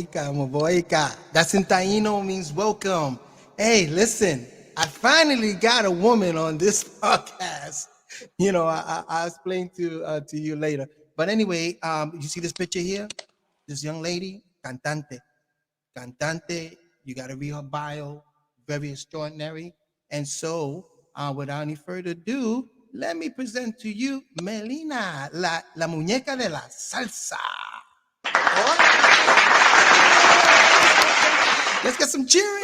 Maboika. That's in Taino, means welcome. Hey, listen, I finally got a woman on this podcast. I'll explain to you later. But anyway, you see this picture here? This young lady, cantante. You got to read her bio, very extraordinary. And so, without any further ado, let me present to you Melina, la muñeca de la salsa. Let's get some cheering.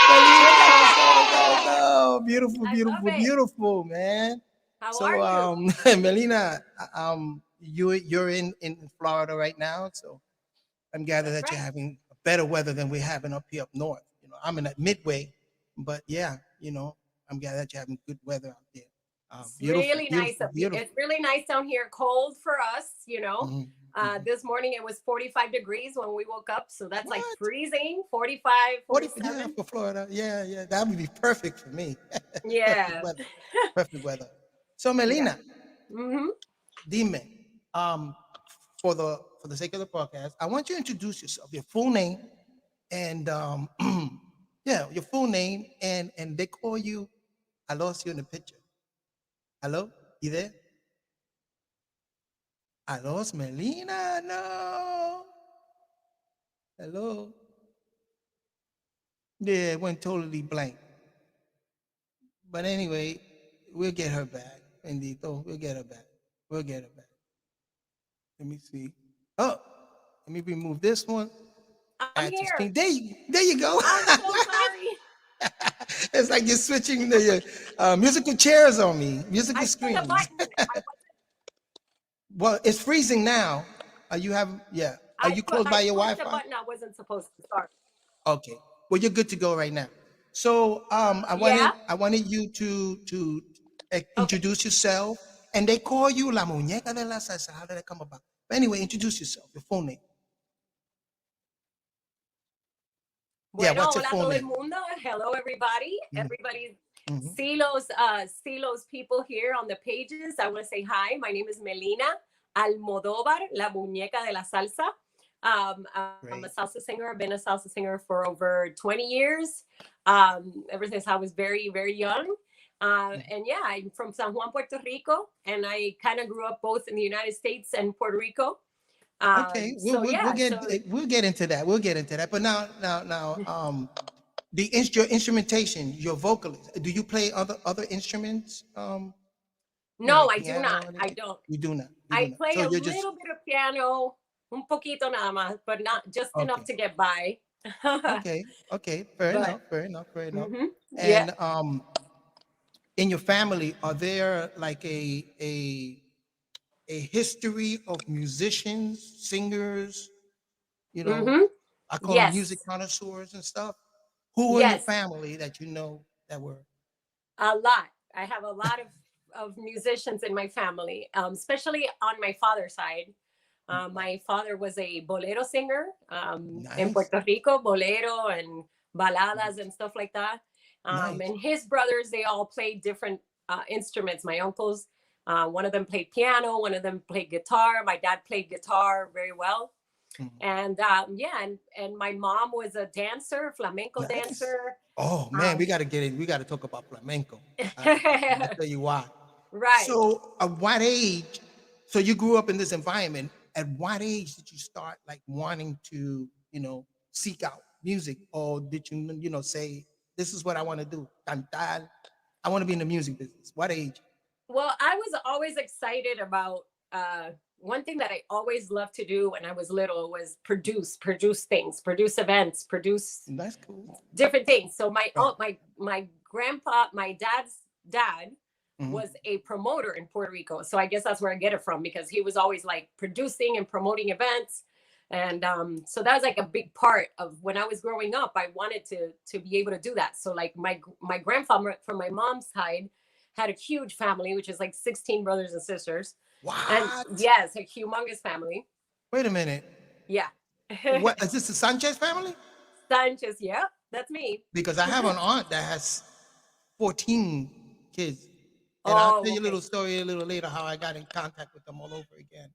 Melina, beautiful, beautiful, beautiful, man. How are you? Melina, you're in Florida right now, so I'm gathered that you're having better weather than we're having up here up north. I'm in that midway, but yeah, I'm gathered that you're having good weather out there. Really nice. It's really nice down here. Cold for us, This morning it was 45 degrees when we woke up, so that's like freezing. 45, 47. Yeah, for Florida. Yeah, that would be perfect for me. Yeah, perfect weather. So Melina, dime, for the sake of the podcast, I want you to introduce yourself, your full name, and your full name, and they call you. I lost you in the picture. Hello, you there? I lost Melina. No. Hello. Yeah, it went totally blank. But anyway, we'll get her back. Bendito, we'll get her back. We'll get her back. Let me see. Oh, let me remove this one. I'm here. There you go. I'm so sorry. It's like you're switching the musical chairs on me, musical screens. Well, it's freezing now. Are you close by your Wi-Fi? The button I wasn't supposed to start. Okay. Well, you're good to go right now. So I wanted you to introduce yourself, and they call you La Muñeca de la Salsa. How did that come about? But anyway, introduce yourself, your full name. Bueno, what's your full name? Hello, everybody. Everybody's Ceelos people here on the pages. I want to say hi. My name is Melina Almodovar, La Muñeca de la Salsa. I'm a salsa singer. I've been a salsa singer for over 20 years, ever since I was very, very young. And yeah, I'm from San Juan, Puerto Rico, and I kind of grew up both in the United States and Puerto Rico. Okay, we'll get into that. We'll get into that. But now, your instrumentation, your vocalist. Do you play other instruments? No, I do not. I don't. You do not. I play a little bit of piano, un poquito nada más, but not just enough to get by. Okay. Fair enough. And in your family, are there like a history of musicians, singers? I call them music connoisseurs and stuff. Who were in your family that you know that were? A lot. I have a lot of musicians in my family, especially on my father's side. My father was a bolero singer in Puerto Rico, bolero and baladas and stuff like that. And his brothers, they all played different instruments. My uncles, one of them played piano, one of them played guitar. My dad played guitar very well. And and my mom was a dancer, flamenco dancer. Oh man, we got to talk about flamenco. I'll tell you why. Right. So at what age? So you grew up in this environment. At what age did you start like wanting to, seek out music, or did you, say, this is what I want to do? Cantar. I want to be in the music business. What age? Well, I was always excited about one thing that I always loved to do when I was little was produce things, produce events, produce that's cool. Different things. So my grandpa, my dad's dad was a promoter in Puerto Rico. So I guess that's where I get it from, because he was always like producing and promoting events. And so that was like a big part of when I was growing up. I wanted to be able to do that. So like my grandfather from my mom's side had a huge family, which is like 16 brothers and sisters. What? And yes, a humongous family. Wait a minute. Yeah. What is this, the Sanchez family? Sanchez, yeah, that's me. Because I have an aunt that has 14 kids. And I'll tell you a little story a little later how I got in contact with them all over again.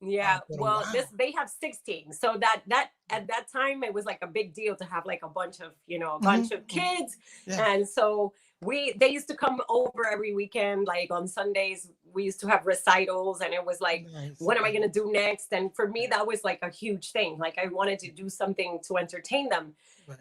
Yeah, Pero well, wow. this they have 16. So that at that time it was like a big deal to have like a bunch of, a bunch of kids. Yeah. And so they used to come over every weekend, like on Sundays. We used to have recitals, and it was like, Nice. what am I going to do next? And for me that was like a huge thing. Like I wanted to do something to entertain them. Right.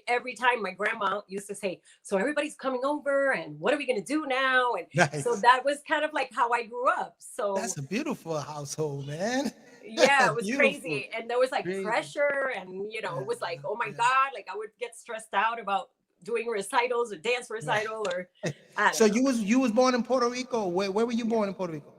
Every time my grandma used to say, so everybody's coming over and what are we going to do now? And so Nice. that was kind of like how I grew up. So That's a beautiful household, man. yeah, it was Beautiful. crazy. And there was like Crazy. pressure, and it Yeah. was like, oh my Yeah. God, like I would get stressed out about doing recitals or dance recital, or Right. I So don't know. you was born in Puerto Rico. Where were you Yeah. born in Puerto Rico?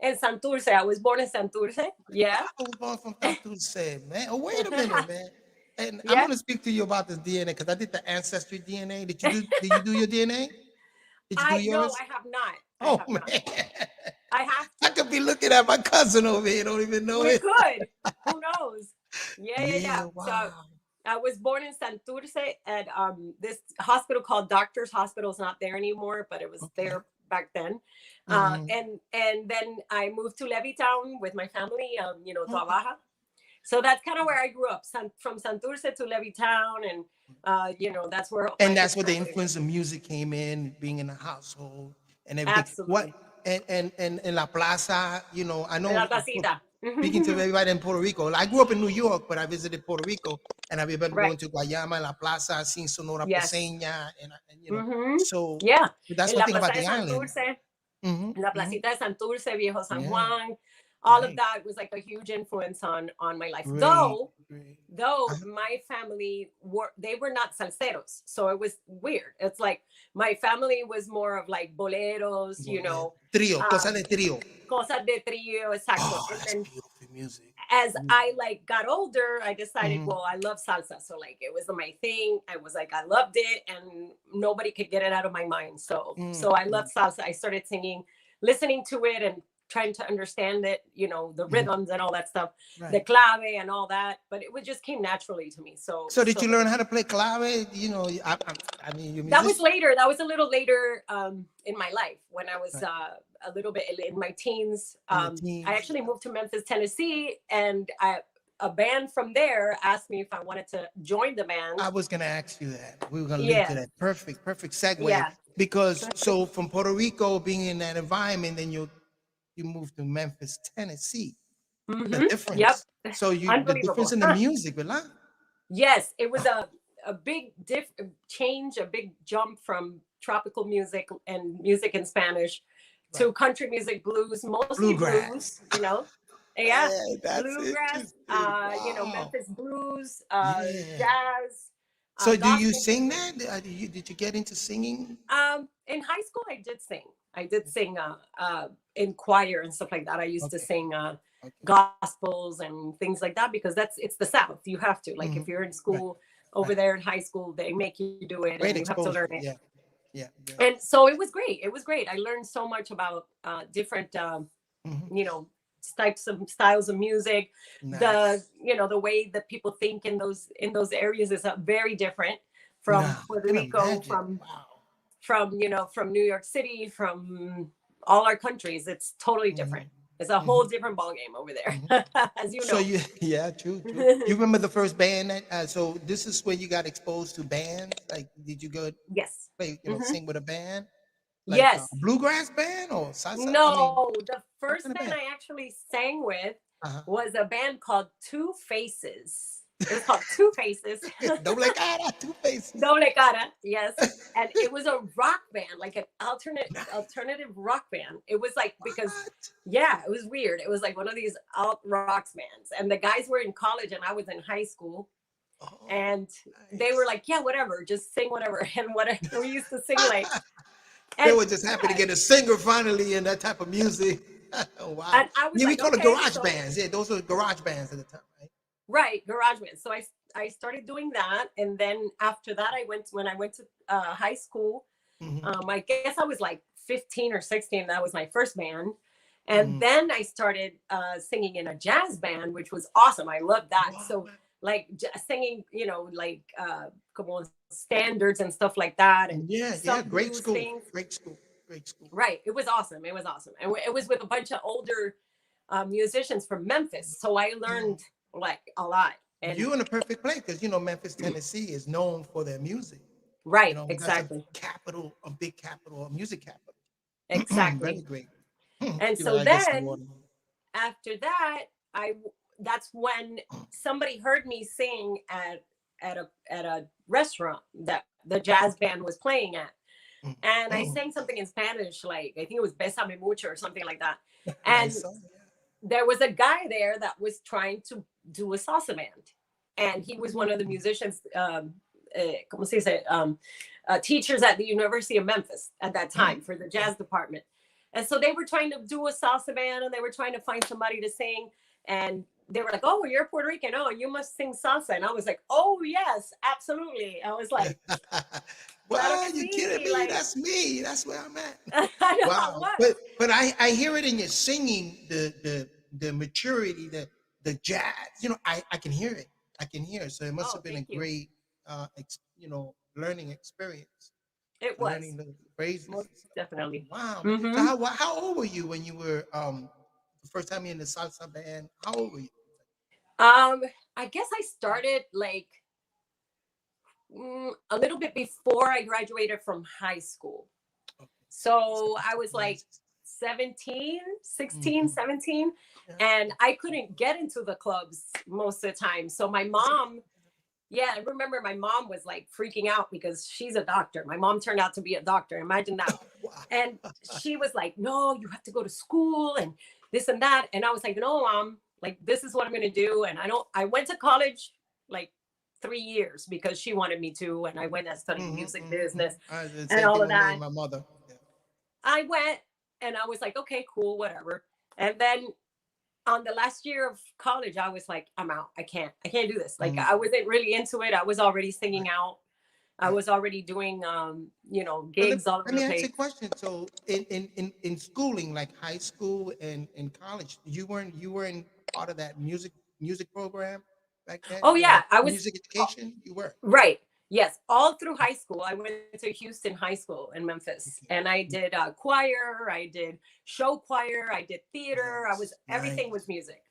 And Santurce, I was born in Santurce. Yeah. I was born from Santurce, man. Oh, wait a minute, man. And I'm Yeah. gonna speak to you about this DNA because I did the ancestry DNA. Did you do your DNA? Did you do I no, yours? I have not. I Oh have man. not. I have I to. could be looking at my cousin over here, don't even know We it. could. Who knows? Yeah, yeah, yeah. Yeah, So wow. I was born in Santurce at this hospital called Doctors Hospital. Is not there anymore, but it was Okay. there back then. Hmm. And then I moved to Levittown with my family, to Okay. Abaja. So that's kind of where I grew up, from Santurce to Levittown, and that's where my And whole that's where the family influence was. of music came in, being in the household and everything. What Absolutely. and in La Plaza, I En la know placita. speaking to everybody in Puerto Rico. I grew up in New York, but I visited Puerto Rico, and I remember Right. going to Guayama, La Plaza, seeing Sonora Yes. Paceña, and Hmm. so Yeah. that's En one la thing Plaza about de the island. Santurce, Hmm. La Hmm. Placita de Santurce, Viejo San Yeah, Juan, all of right. that was like a huge influence on my life. Great, Though great. Uh-huh. my family they were not salseros, so it was weird. It's like my family was more of like boleros, Trio, cosa um, de trio. cosas de trío, exacto. Oh, And that's then beautiful music. as I Beautiful. like got older, I decided, Hmm. well, I love salsa, so like it was my thing. I was like, I loved it, and nobody could get it out of my mind. So I Mm-hmm. loved salsa. I started singing, listening to it, and trying to understand it, the Hmm. rhythms and all that stuff, the Right. clave and all that. But it would just came naturally to me. So So did so you learn how to play clave? I mean, you're a that was musician. later. That was a little later in my life, when I was Right. a little bit in my teens. In the I teens. actually moved to Memphis, Tennessee, and a band from there asked me if I wanted to join the I band. was gonna ask you that. We were gonna lead to Yeah, that. Perfect, perfect segue. yeah. Because so from Puerto Rico, being in that environment, then you moved to Memphis, Tennessee. The Yep. difference. So the difference Unbelievable. in the music, ¿verdad? Yes, it was a big change, a big jump from tropical music and music in Spanish to Right. country music, blues, mostly blues, Bluegrass. Yeah, Hey, that's bluegrass, interesting. Wow. Memphis blues, Yeah. jazz, So do you gospel sing music. that? Did you get into singing? In high school, I did sing. I did sing in choir and stuff like that. I used to Okay. sing Okay. gospels and things like that, because it's the South. You have to, like, Hmm. if you're in Right. school over Right. there in high school, they make you do it Great and you have to learn exposure. it. Yeah. Yeah. Yeah. And so it was great. It was great. I learned so much about different, Hmm. you know, types of styles of music. The Nice. the way that people think in those areas is very different No, from I Puerto can Rico, imagine. from Wow. from New York City, from all our countries. It's totally different. Hmm. It's a whole Hmm. different ball game over Hmm. there, as you So know. you, yeah, true, true. You remember the first band that? So this is where you got exposed to bands. Like, did you go Yes. play, Hmm. sing with a band, like a Yes. bluegrass band or salsa? I mean, No, the what first kind of band band? I actually sang with Uh-huh. was a band called Two Faces. It was called Two Faces. Doble cara, two faces. Doble cara, yes. And it was a rock band, like an Nice. alternative rock band. It was like, because What? yeah, it was weird. It was like one of these alt rocks bands. And the guys were in college and I was in high school. Oh, And they were nice. like, yeah, whatever, just sing whatever. And whatever, we used to sing like, They and were just happy to yeah. get a singer finally in that type of music. Oh, wow. And I was Yeah, we like, call it okay, garage so bands. Yeah, those were garage bands at the time, right? right, garage band. So I started doing that, and then after that, when I went to high school. Hmm. I guess I was like 15 or 16. That was my first band, and Hmm. then I started singing in a jazz band, which was awesome. I loved that. Wow. So like singing, like como standards and stuff like that, and Yeah, yeah, some great blues school. things. Great school. Great school. Right. It was awesome. It was awesome, and it was with a bunch of older. musicians from Memphis. So I learned like a lot. And You're in a perfect place because Memphis, Tennessee is known for their music. right, That's exactly. a big capital, a music capital. Very Exactly. great. And I so gotta get some then water. after that, I that's when somebody heard me sing at a restaurant that the jazz band was playing at. And I sang something in Spanish, like I think it was Besame Mucho or something like that. Nice And song. there was a guy there that was trying to do a salsa band. And he was one of the musicians, como se dice, teachers at the University of Memphis at that time for the jazz department. And so they were trying to do a salsa band and they were trying to find somebody to sing. And they were like, "Oh, you're Puerto Rican. Oh, you must sing salsa." And I was like, "Oh, yes, absolutely." I was like, "Claro Well, que you kidding sí." me? Like, That's me. That's where I'm at. I know Wow. what. But I hear it in your singing, the maturity, the jazz. I can hear it. I can hear it. So it must Oh, have been a thank you. great learning experience. It Learning was the phrases most and stuff. definitely. Wow, man. So Hmm. how old were you when you were the first time you in the salsa band? How old were you? Um, I guess I started like a little bit before I graduated from high school. Okay. So I was like 76. 17, 16, Mm-hmm. 17, Yeah. and I couldn't get into the clubs most of the time. So my That's okay. mom, yeah, I remember my mom was like freaking out because she's a doctor. My mom turned out to be a doctor. Imagine that. Wow. And she was like, "No, you have to go to school and this and that." And I was like, "No, mom, like this is what I'm going to do." And I went to college like 3 years because she wanted me to. And I went and studied music business I did the and same all thing of with me that. and my mother. Yeah. I went and I was like, "Okay, cool, whatever." And then on the last year of college, I was like, "I'm out. I can't do this." Like Mm, I wasn't really into it. I was already singing right, out. I right. was already doing, So let, gigs all over let the me ask you place. a question. So in schooling, like high school and in college, you weren't part of that music program back then? Oh You had yeah, I was. music education? You were. Right. Yes. All through high school. I went to Houston High School in Memphis Okay. and I did choir. I did show choir. I did theater. Nice, Everything was nice, music.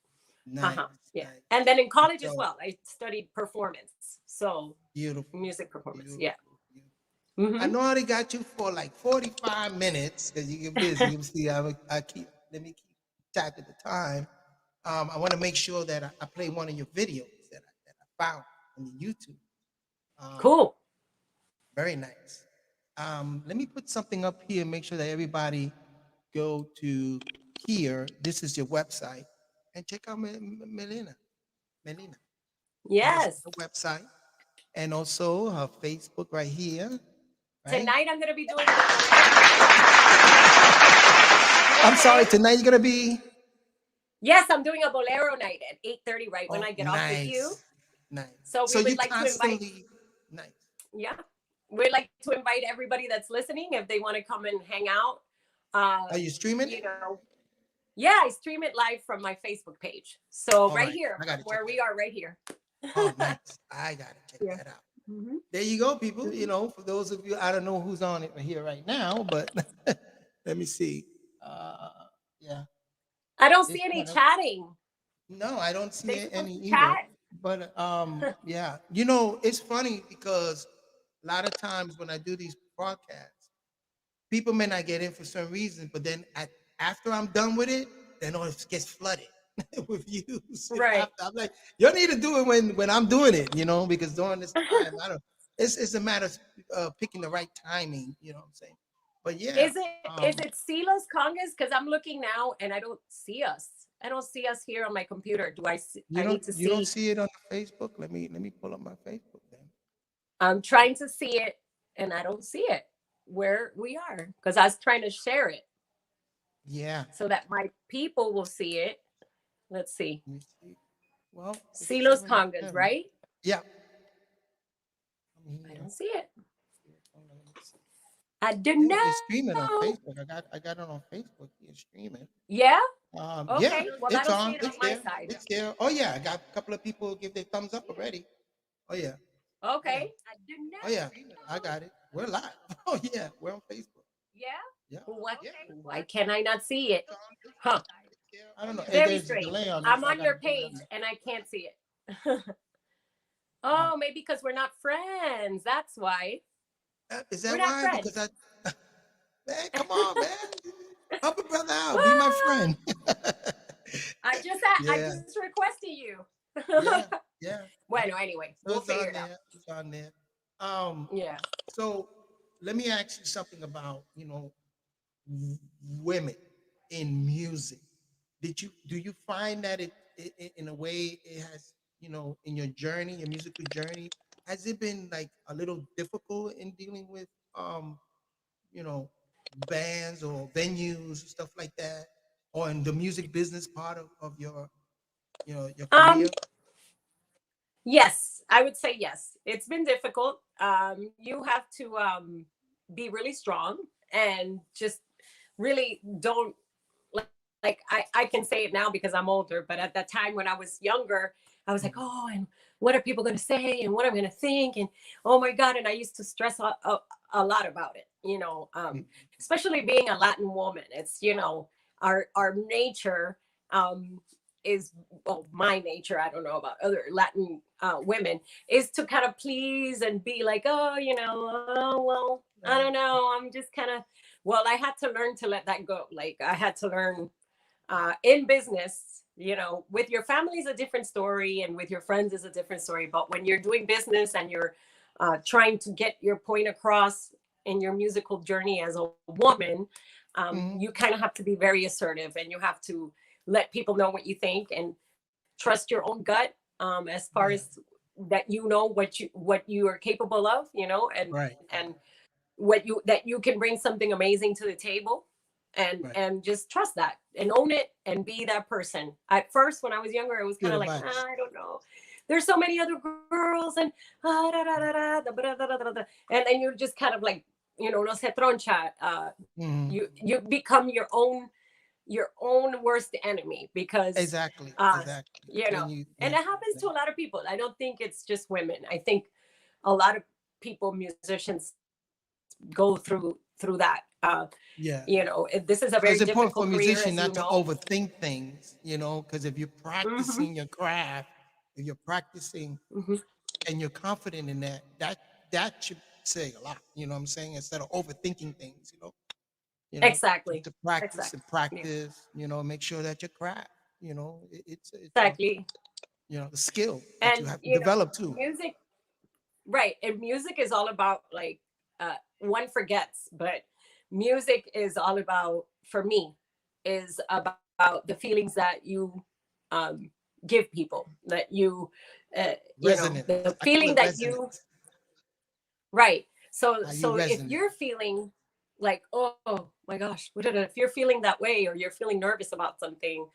Uh huh. nice, Yeah. nice. And then in college as So well, I studied performance. So beautiful, music performance. Yeah. beautiful, beautiful. I Mm-hmm. know I already got you for like 45 minutes because you get busy. You see, let me keep track of the time. I want to make sure that I play one of your videos that I found on YouTube. Um, Cool. very nice. Let me put something up here. Make sure that everybody go to here. This is your website and check out Melina. Melina. And this is Yes. her website and also her Facebook right here. Right. Tonight I'm going to be doing the Bolero night. I'm sorry. Okay. Tonight you're gonna be. Yes, I'm doing a Bolero night at 8:30 right when Oh, I get off with you. nice, nice. So So we you would like to invite, constantly nice. yeah, we'd like to invite everybody that's listening if they want to come and hang out. Are you streaming You it? know, yeah, I stream it live from my Facebook page. So All right right, here, I from gotta check where we that out. are, right here. Oh, nice. I gotta check Yeah. that out. Hmm. There you go, people. Hmm. For those of you, I don't know who's on it here right now, but let me see. Uh, yeah, I don't see it's any one of. chatting. No, I don't They see supposed any to either. chat. But yeah, it's funny because a lot of times when I do these broadcasts, people may not get in for some reason, but then after I'm done with it, then it gets flooded with views. Right. After I'm like, you need to do it when I'm doing it, because during this time, I don't. It's a matter of picking the right timing. You know what I'm saying? But yeah, Is it Ceelos Congas? Because I'm looking now and I don't see us. I don't see us here on my computer. Do I see? you I don't need to you don't see. see it on the Facebook. Let me pull up my Facebook then. I'm trying to see it and I don't see it where we are because I was trying to share it Yeah, so that my people will see it. Let's see. let me see. Well, it's Ceelos showing Congas, them. right? Yeah, I'm I here. don't see it. Let me see. I don't Yeah, it's streaming on know. Facebook. I got it on Facebook. It's streaming. Yeah. Yeah, Okay. Well, I it's don't see on. it on It's my there. side. It's there. Oh yeah, I got a couple of people give their thumbs up already. Oh yeah. Oh yeah. Okay. I do Oh yeah. I know. got it. We're live. Oh yeah, we're on Facebook. Yeah. Yeah. What? Yeah. Why can I not see it? It's on. It's Huh. there. I don't know. Very There's a strange. delay on it, I'm so I on got a your delay page on it. and I can't see it. Oh, maybe because we're not friends. That's why. Is We're that not why? friends. Because man, come on, man. Help a brother out. Be my Well, friend. I Yeah, just requested you. yeah, yeah, Bueno, yeah. anyway, So we'll it's figure on it out. there. It's on there. Um, Yeah. so let me ask you something about, women in music. Do you find that in a way it has, in your journey, your musical journey, has it been like a little difficult in dealing with you know, bands or venues, stuff like that, or in the music business part of your, your Um, career? yes, I would say yes. It's been difficult. You have to be really strong and just really don't like I can say it now because I'm older, but at that time when I was younger, I was like, Mhm. oh, and what are people going to say and what I'm going to think, and oh my god, and I used to stress a lot about it, Mm. especially being a Latin woman. It's our nature is, well, my nature, I don't know about other Latin women, is to kind of please and be like, oh, oh well, I don't Right. know, I'm just kind of, well, I had to learn to let that go. Like I had to learn in business, with your family is a different story and with your friends is a different story. But when you're doing business and you're trying to get your point across in your musical journey as a woman, you Mhm. kind of have to be very assertive and you have to let people know what you think and trust your own gut, as far as Yeah. that what you are capable of, Right. and that you can bring something amazing to the table, Right. and just trust that and own it and be that person. At first when I was younger, it was kind Good of like, advice. I don't know, there's so many other girls, and da, da, da, da, da, da, da, da, da, da. And then you're just kind of like, no se troncha, Mhm. you become your own worst enemy because Exactly. uh Exactly. you know Then you, and yeah. it happens to a lot of people. I don't think it's just women. I think a lot of people, musicians, go through that. Yeah. This is a So very it's important for difficult a career, musician as you not to know. overthink things, because if you're Hmm. practicing your craft, if you're practicing Hmm. and you're confident in that, that should say a lot. You know what I'm saying? Instead of overthinking things, just Exactly. to practice and Exactly. Yeah. practice. Make sure that your craft, it's a Exactly. the skill that you And have to develop too. music, right? And music is all about, like, one forgets, but music is all about, for me, is about the feelings that you um, give people, that you, the Resonance. I feeling call it that you, resonance. right. So How you so if resonate. you're feeling like, oh my gosh, if you're feeling that way, or you're feeling nervous about something,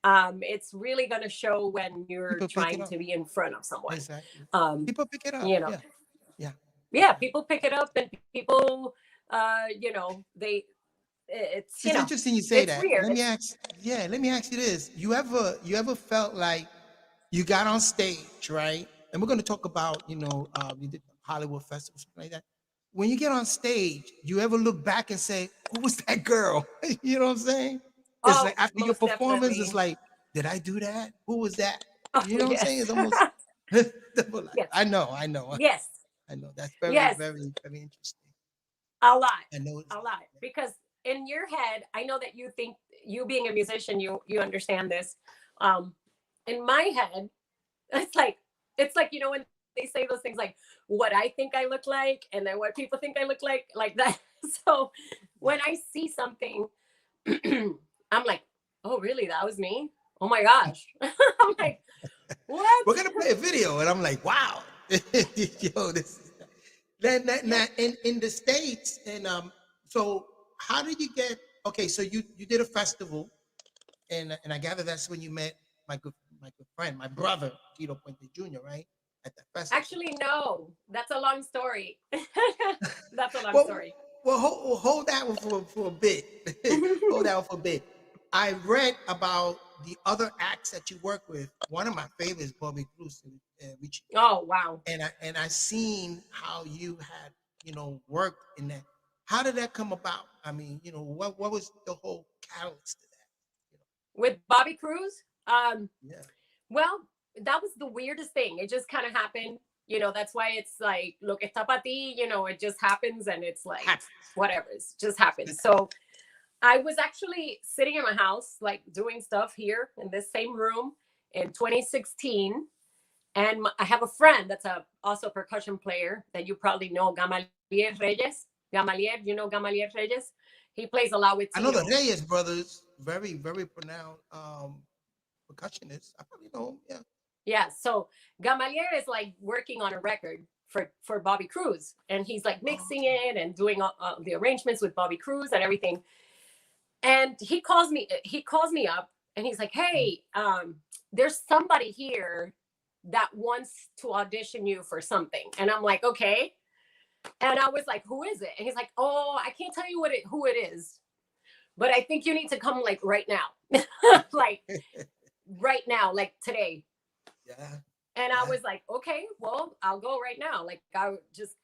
it's really going to show when you're People pick it trying up. to be in front of someone. Exactly. um People pick it up. you know Yeah. Yeah. yeah, people pick it up, and people, they, it's, It's interesting you say it's that. weird. Let me It's ask. Yeah, let me ask you this: you ever felt like you got on stage, right? And we're going to talk about you did Hollywood festival, something like that. When you get on stage, you ever look back and say, "Who was that girl?" You know what I'm saying? It's like Oh, after your most performance, it's definitely. like, "Did I do that? Who was that?" Oh, You know what I'm saying? yes. It's almost double like, Yes. I know, I know, Yes. I know. That's very, Yes. very, very interesting. A lot. I know. A lot. Because in your head, I know that you think, you being a musician, you understand this. um in my head, it's like, when they say those things, like, what I think I look like, and then what people think I look like that. So when Yeah. I see something, I'm like, oh really, that was me? Oh my gosh. I'm like, what? We're gonna play a video, and I'm like, wow, yo, this is Yeah. that in the states, and so how did you get? Okay, so you did a festival, and I gather that's when you met my good friend, my brother Tito Puente Jr. Right at that festival. Actually, no, that's a long story. That's a long Well, story. hold that one for a bit. Hold that one for a bit. I read about the other acts that you work with. One of my favorites, Bobby Cruz, Richie Ray, Oh wow. and I seen how you had worked in that. How did that come about? I mean, what was the whole catalyst to that? with Bobby Cruz. Yeah. Well, that was the weirdest thing. It just kind of happened. That's why it's like, lo que está para ti, it just happens and it's like, Happens. whatever, it just happens. So I was actually sitting in my house, like doing stuff here in this same room in 2016. And I have a friend that's also a percussion player that you probably know, Gamaliel Reyes. Gamaliel, Gamaliel Reyes? He plays a lot with I know the Ceelos. Reyes brothers, very, very pronounced percussionists. I probably know them. Yeah. Yeah, so Gamaliel is like working on a record for Bobby Cruz, and he's like Oh, mixing okay. it and doing the arrangements with Bobby Cruz and everything. And he calls me up, and he's like, Mm. "Hey, there's somebody here that wants to audition you for something." And I'm like, "Okay." And I was like, "Who is it?" And he's like, "Oh, I can't tell you who it is, but I think you need to come like right now." Like right now, like today. Yeah. And I Yeah. was like, "Okay, well, I'll go right now." Like I just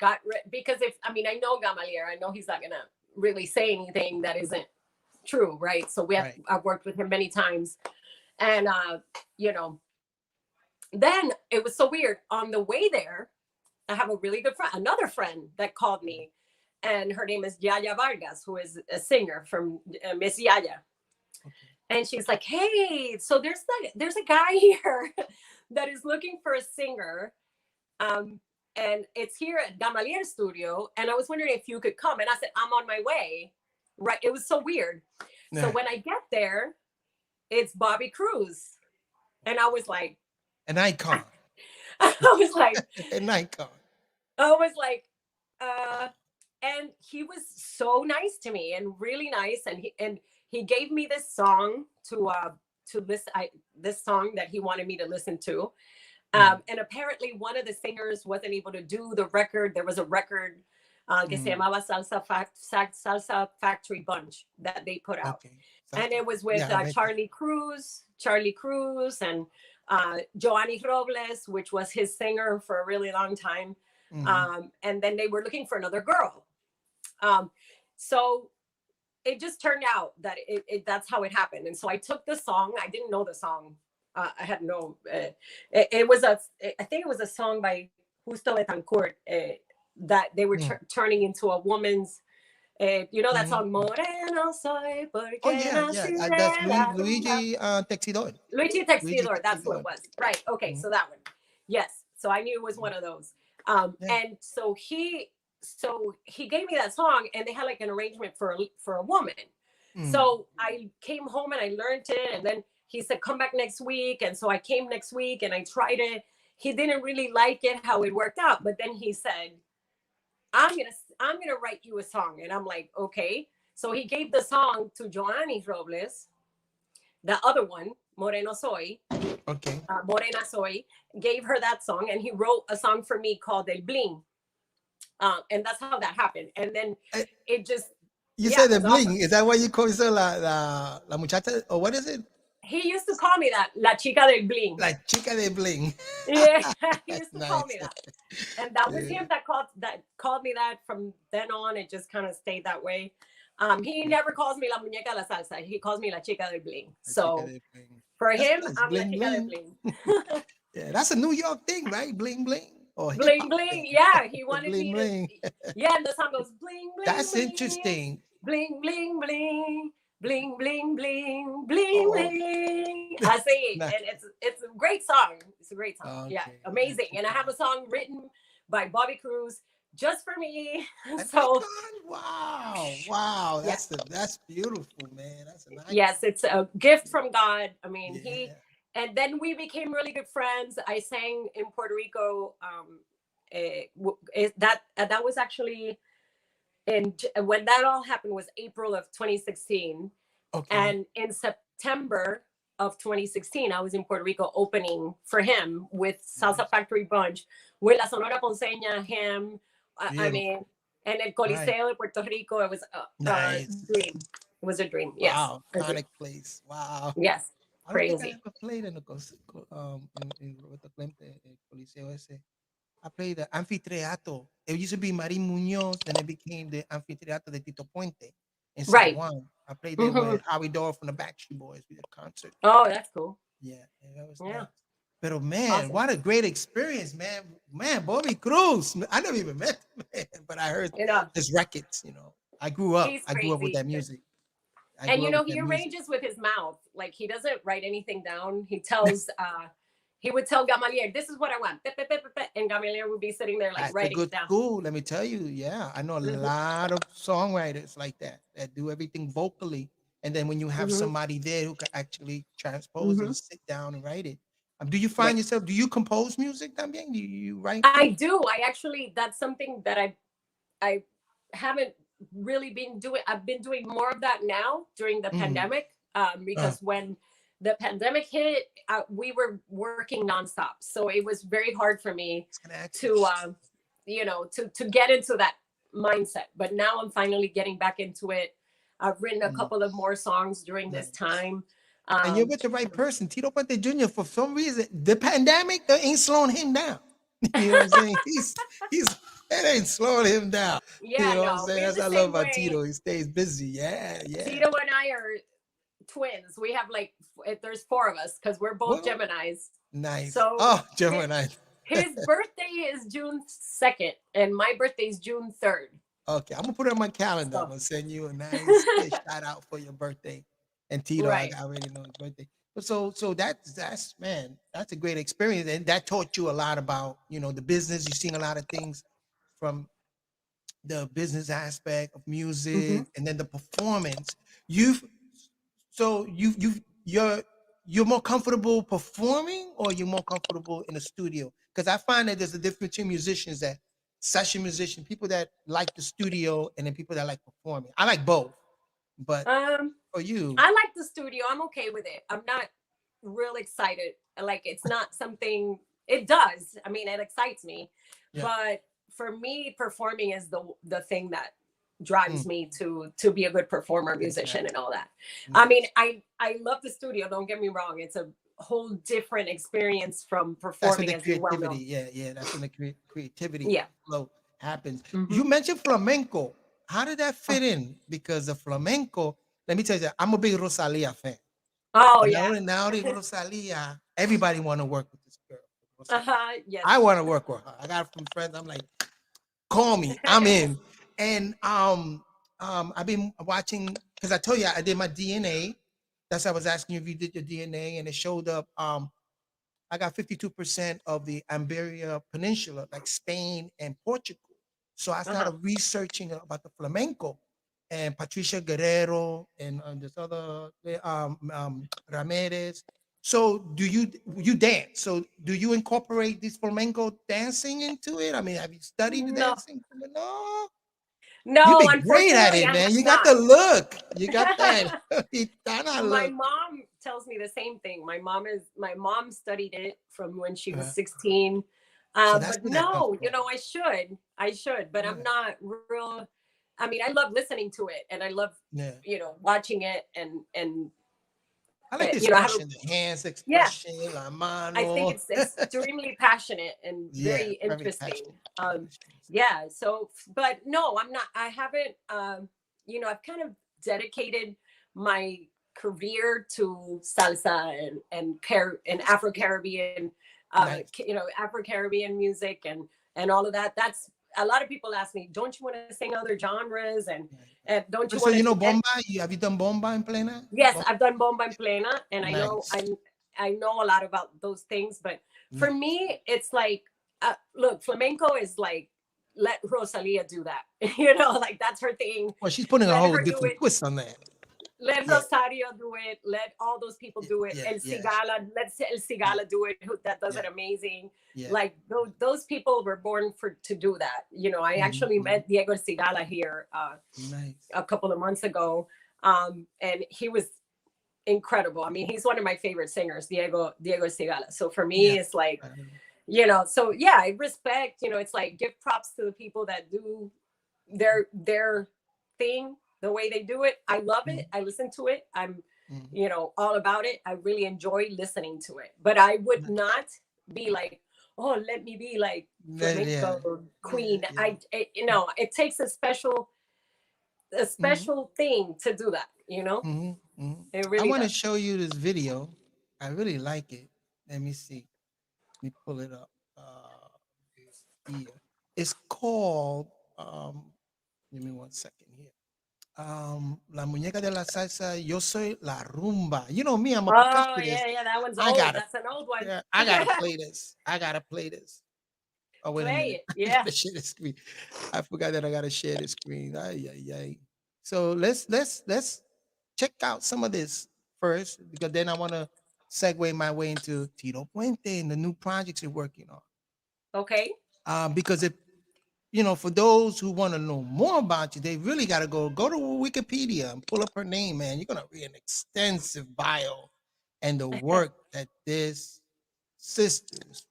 because I know Gamalier, I know he's not gonna really say anything that isn't true, right? So Right. I've worked with him many times, and you know, then it was so weird. On the way there, I have a really good friend, another friend that called me, and her name is Yaya Vargas, who is a singer from Miss Yaya. Okay. And she's like, "Hey, so there's a guy here that is looking for a singer, um, and it's here at Gamalier Studio, and I was wondering if you could come." And I said, "I'm on my way." Right? It was so weird. So Yeah. when I get there, it's Bobby Cruz, and I was like, An icon. I was like, An icon. I was like, uh, and he was so nice to me and really nice, and he gave me this song to listen. This song that he wanted me to listen to. Mm. And apparently, one of the singers wasn't able to do the record. There was a record que se Mm. llamaba Salsa Factory Bunch that they put out. Okay. And Salsa. it was with Yeah, I read that. Charlie Cruz, and Joanny Robles, which was his singer for a really long time. Hmm. And then they were looking for another girl. Um, so it just turned out that that's how it happened. And so I took the song. I didn't know the song. I had no. It was I think it was a song by Justo Betancourt that they were Mm. turning into a woman's. You know that Hmm. song Moreno soy Oh porque yeah, yeah. nací That's de la rumba. Luigi Texidor. Luigi Luigi Textidor, that's who it Texidor. was. Right. Okay, Mhm. so that one. Yes. So I knew it was Mhm. one of those. Yeah. And so he gave me that song, and they had like an arrangement for a woman. Mm. So I came home and I learned it, and then he said, "Come back next week." And so I came next week and I tried it. He didn't really like it how it worked out, but then he said, I'm gonna write you a song. And I'm like, "Okay." So he gave the song to Joanny Robles, the other one, Okay. Morena Soy, gave her that song, and he wrote a song for me called El Bling. And that's how that happened. And then Eh, it just, you yeah, said it the was awesome. bling. Is that why you call yourself la muchacha, or what is it? He used to call me that, La Chica del Bling. La chica de bling. Yeah, he That's used to call me nice. that. And that was him Yeah. that called me that. From then on, it just kind of stayed that way. He Okay. never calls me La Muñeca de la Salsa. He calls me La Chica del Bling. La chica So de bling. for That's him, nice. I'm La Bling Chica del bling. Bling. Yeah, that's a New York thing, right? Bling bling or hip Bling hop bling. thing. Yeah, he The wanted bling me to. bling. Yeah, and the song goes bling bling That's bling, interesting. bling bling bling, bling bling bling, bling Oh, bling. I say, nice. and it's a great song. It's a great song. Yeah, Okay, la amazing. And I chica have de a song written by Bobby Cruz just for me. an So icon. Wow, wow. yeah, That's beautiful, man. That's an yes, icon. it's a gift from God. I mean, Yeah. and then we became really good friends. I sang in Puerto Rico. That was actually, and when that all happened was April of 2016. Okay. And in September of 2016, I was in Puerto Rico opening for him with Salsa Nice. Factory Bunch, with La Sonora Ponceña, him. I mean, Beautiful. and El Right. Coliseo de Puerto Rico. It was a Nice. dream. It was a dream. Yes, Wow. a dream. Iconic place. Wow. Yes, I don't think I crazy. ever played in the in Roberto Clemente, el Coliseo ese. I played the Anfiteatro. It used to be Marin Munoz, then it became the Anfiteatro de Tito Puente. in San Right. Juan. I played there Hmm. with Howie Dore from the Backstreet Boys. We did a concert. Oh, that's cool. Yeah, yeah, that was Yeah. nice. But man, Awesome. what a great experience, man. Man, Bobby Cruz. I never even met the man, but I heard You know, his records, you know. I grew up. he's I grew up with crazy. that music. I And grew you up know, with he that music. arranges with his mouth. Like he doesn't write anything down. He would tell Gamaliel, this is what I want. And Gamaliel would be sitting there like That's a writing good it down. school, let me tell you. Yeah, I know a Hmm. lot of songwriters like that do everything vocally. And then when you have Hmm. somebody there who can actually transpose it Hmm. and sit down and write it. Do you find Right. yourself, do you compose music también? Do you write I music? do. I actually, that's something that I haven't really been doing. I've been doing more of that now during the Mm. pandemic, Uh, because when the pandemic hit, we were working nonstop, so it was very hard for me it's gonna ask you. to, to get into that mindset. But now I'm finally getting back into it. I've written a Mm, couple of more songs during this nice. time. And you're Um, with the right person. Tito Puente Jr., for some reason, the pandemic ain't slowing him down. You know what I'm saying? He's it ain't slowing him down. You yeah, know what I'm no, saying? we're That's the what I love same about way. Tito. He stays busy. Yeah, yeah. Tito and I are twins. We have like there's four of us because we're both Well, Geminis. nice. So Oh, his, Gemini. his birthday is June 2nd, and my birthday is June 3rd. Okay, I'm gonna put it on my calendar. I'm So gonna send you a nice shout out for your birthday. And Tito, right. I already know his birthday. But so that's man, that's a great experience, and that taught you a lot about the business. You've seen a lot of things from the business aspect of Hmm. music, and then the performance. You've so you're more comfortable performing, or you're more comfortable in the studio? Because I find that there's a difference between musicians, that session musician, people that like the studio, and then people that like performing. I like both, but Um, for you, I like the studio. I'm okay with it. I'm not real excited. Like it's not something. It does. I mean, it excites me, yeah, but for me, performing is the thing that drives mm, me to be a good performer, musician, and exactly, all that. I mean, nice. I love the studio. Don't get me wrong. It's a whole different experience from That's when performing, the as you well creativity, know. yeah, yeah. That's when the creativity Yeah. flow happens. Hmm. You mentioned flamenco. How did that fit in? Because the flamenco, let me tell you, I'm a big Rosalia fan. Oh And yeah. now that Rosalia, everybody want to work with this girl, Rosalia. Uh-huh. Yes. I want to work with her. I got from friends. I'm like, call me, I'm in. And I've been watching, because I told you I did my DNA. That's why I was asking you if you did your DNA, and it showed up. I got 52% of the Iberia Peninsula, like Spain and Portugal. So I Uh-huh. started researching about the flamenco, and Patricia Guerrero, and this other Ramirez. So you dance? So do you incorporate this flamenco dancing into it? I mean, have you studied the No. dancing? No, you've No, been great at unfortunately, it, I man. have You got not. the look. You got that. Gitana My look. mom tells me the same thing. My mom studied it from when she was Uh, 16. so that's But where that comes no, from. I should, but I'm Yeah, not real. I mean, I love listening to it, and I love, yeah. watching it, and I like the I have a, expression, the hands yeah. expression, la I think mano. it's extremely passionate and Yeah, very very interesting. passionate. Um, Passionate. yeah. So, but no, I'm not. I haven't. I've kind of dedicated my career to salsa and That's Afro cool. Caribbean, Nice. Afro Caribbean music and all of that. That's a lot of people ask me, don't you want to sing other genres, Yeah, yeah. and don't you So want to do it? bomba. Have you done bomba in plena? Yes, Bomba? I've done bomba en plena, and Nice, I know a lot about those things. But for nice. me, it's like, look, flamenco is like, let Rosalia do that. Like that's her thing. Well, she's putting a Let whole her do different it. twist on that. Let Yeah, Rosario do it. Let all those people yeah, do it. yeah, El yeah, Cigala, let El yeah, Cigala do it. That does yeah, it amazing. yeah. Like those people were born to do that. I Mhm, actually mhm. met Diego El Cigala here Nice. a couple of months ago, and he was incredible. I mean, he's one of my favorite singers, Diego Sigala. So for Yeah. me, it's like, Um, so yeah, I respect, it's like give props to the people that do their thing the way they do it. I love it. mhm, I listen to it. I'm, mhm. all about it. I really enjoy listening to it. But I would Nice. not be like, oh, let me be like Yeah, flamenco yeah, queen. yeah. It takes a a Mm-hmm. special thing to do that, Mm-hmm. Mm-hmm. It I really want to does. show you this video. I really like it. Let me see. Let me pull it up. Here. It's called. Give me 1 second here. La muñeca de la salsa. Yo soy la rumba. You know me. I'm a Oh yeah, percussionist. yeah, that one's I old. gotta. That's an old one. Yeah, I gotta play this. I gotta play this. Oh, wait a minute. Play it. I Yeah. gotta share the screen. I forgot that I gotta share the screen. Ay, ay, ay. So let's check out some of this first, because then I want to segue my way into Tito Puente and the new projects you're working on. Okay. Because if for those who want to know more about you, they really got to go to Wikipedia and pull up her name, man. You're gonna read an extensive bio and the work that this sister, this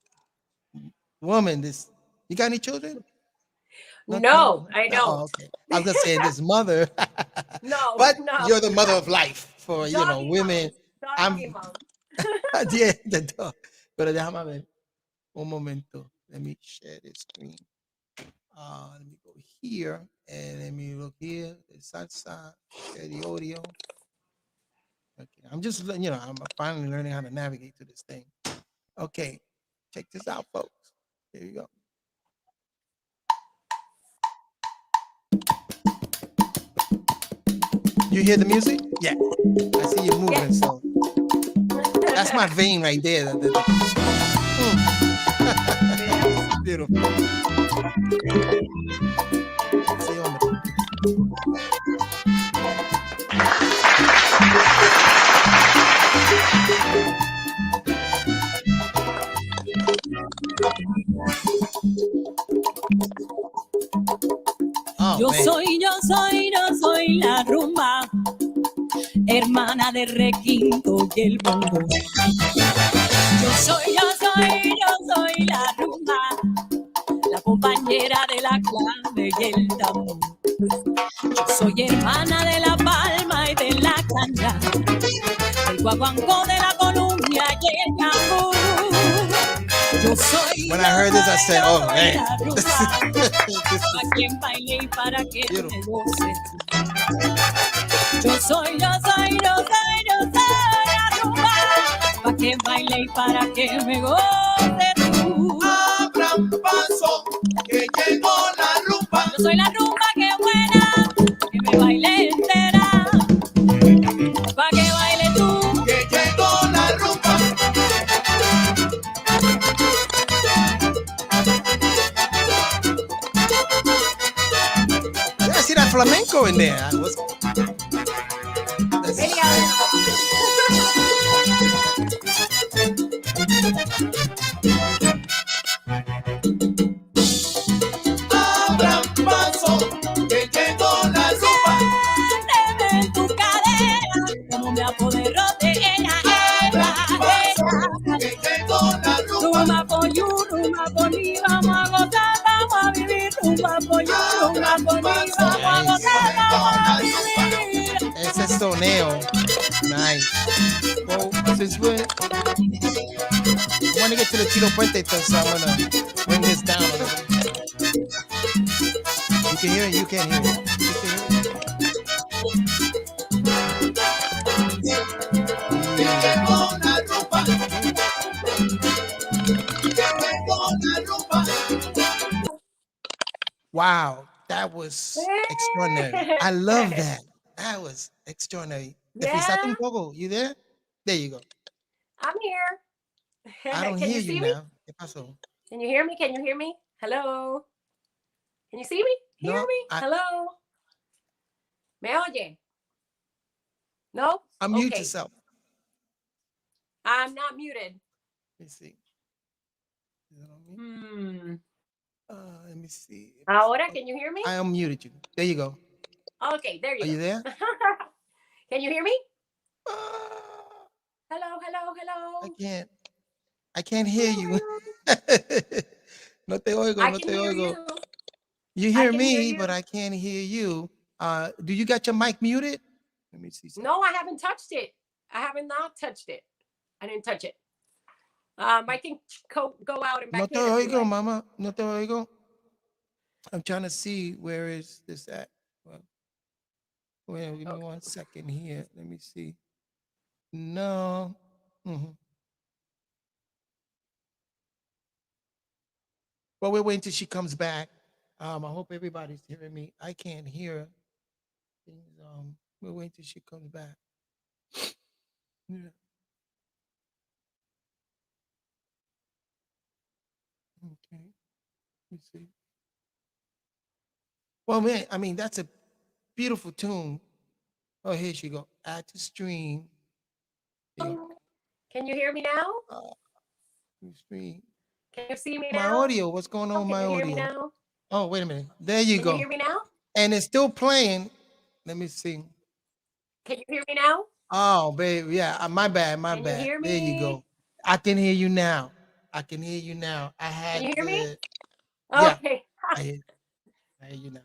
woman, this you got any children? No, No. I Oh, don't. okay. I was gonna say this mother, No, but no. you're the mother of life for Doggy women. mom. Doggy I'm mom. yeah, the dog. Pero déjame ver un momento. Let me share this screen. Let me go here and let me look here. The salsa, share the audio. Okay, I'm just I'm finally learning how to navigate to this thing. Okay, check this out, folks. Here you go. You hear the music? Yeah, I see you moving. Yes. So that's my vein right there. Yes. Beautiful. Sí, hombre. Oh, Yo man. soy, yo soy, yo soy la rumba, hermana de requinto y el bongo. Yo soy, yo soy, yo soy la rumba, la compañera de la clave y el tambor. Yo soy hermana de la palma y de la caña, del guaguancó, de la columbia y el cambur. Yo soy, When I heard this, I said, "Oh man, this para is quien baile y para que beautiful." me goce. Yo soy, yo soy, yo soy, yo soy la rumba, para que baile y para que me goce tú. Abran paso, que llegó la rumba. Yo soy la rumba que buena, que me baile entera, para que baile tú. Que llegó la rumba. Yeah, I see that flamenco in there. Maybe a little. Abran paso, que llegó la rumba. Siénteme en tu cadera, como me apoderó de ella, Que llegó la rumba. rumba por you, rumba por mí, vamos a gozar, vamos a vivir. Rumba por you, rumba por mí, vamos a gozar, vamos a vivir. Ese soneo. Nice. Well, since I want to get to the Tito Puente, so I'm gonna bring this down a little. You can hear it. You can't hear it. You can hear it. Wow, that was extraordinary. I love that. That was extraordinary. Deslizate un Yeah, poco. You there? There you go. I'm here. I don't Can hear you you see me? now. ¿Qué pasó? Can you hear me? Can you hear me? Hello. Can you see me? Hear No, me? Hello. ¿Me oye? No? unmute Okay. yourself. I'm not muted. Let me see. Is it on me? Hmm. Let me see. Ahora, can you hear me? I unmuted you. There you go. Okay, there you Are go. you there? Can you hear me? Ah, Hello, hello, hello. I can't hear you. No te oigo, I no can te hear oigo. you. You I hear can hear me, you. but I can't hear you. Do you got your mic muted? Let me see something. No, I haven't touched it. I haven't not touched it. I didn't touch it. I can go out and No back te in if you oigo, like. mama. No te oigo. I'm trying to see where is this at. Well, Wait, give me Okay. 1 second here. Let me see. No. hmm Well, we're waiting till she comes back. I hope everybody's hearing me. I can't hear things. We're waiting till she comes back. Yeah. Okay. Let me see. Well, man, I mean, that's a beautiful tune. Oh, here she go. Add to stream. See, Can you hear me now? uh, stream. Can you see me My now? audio. What's going on with Can my you hear me audio? now? Oh, wait a minute. There you Can you go. hear me now? And it's still playing. Let me see. Can you hear me now? Oh, baby. Yeah. My bad. My Can you bad. hear There you me? go. I can hear you now. I can hear you now. I Can had you hear me? the, yeah. Okay. I hear, I hear you now.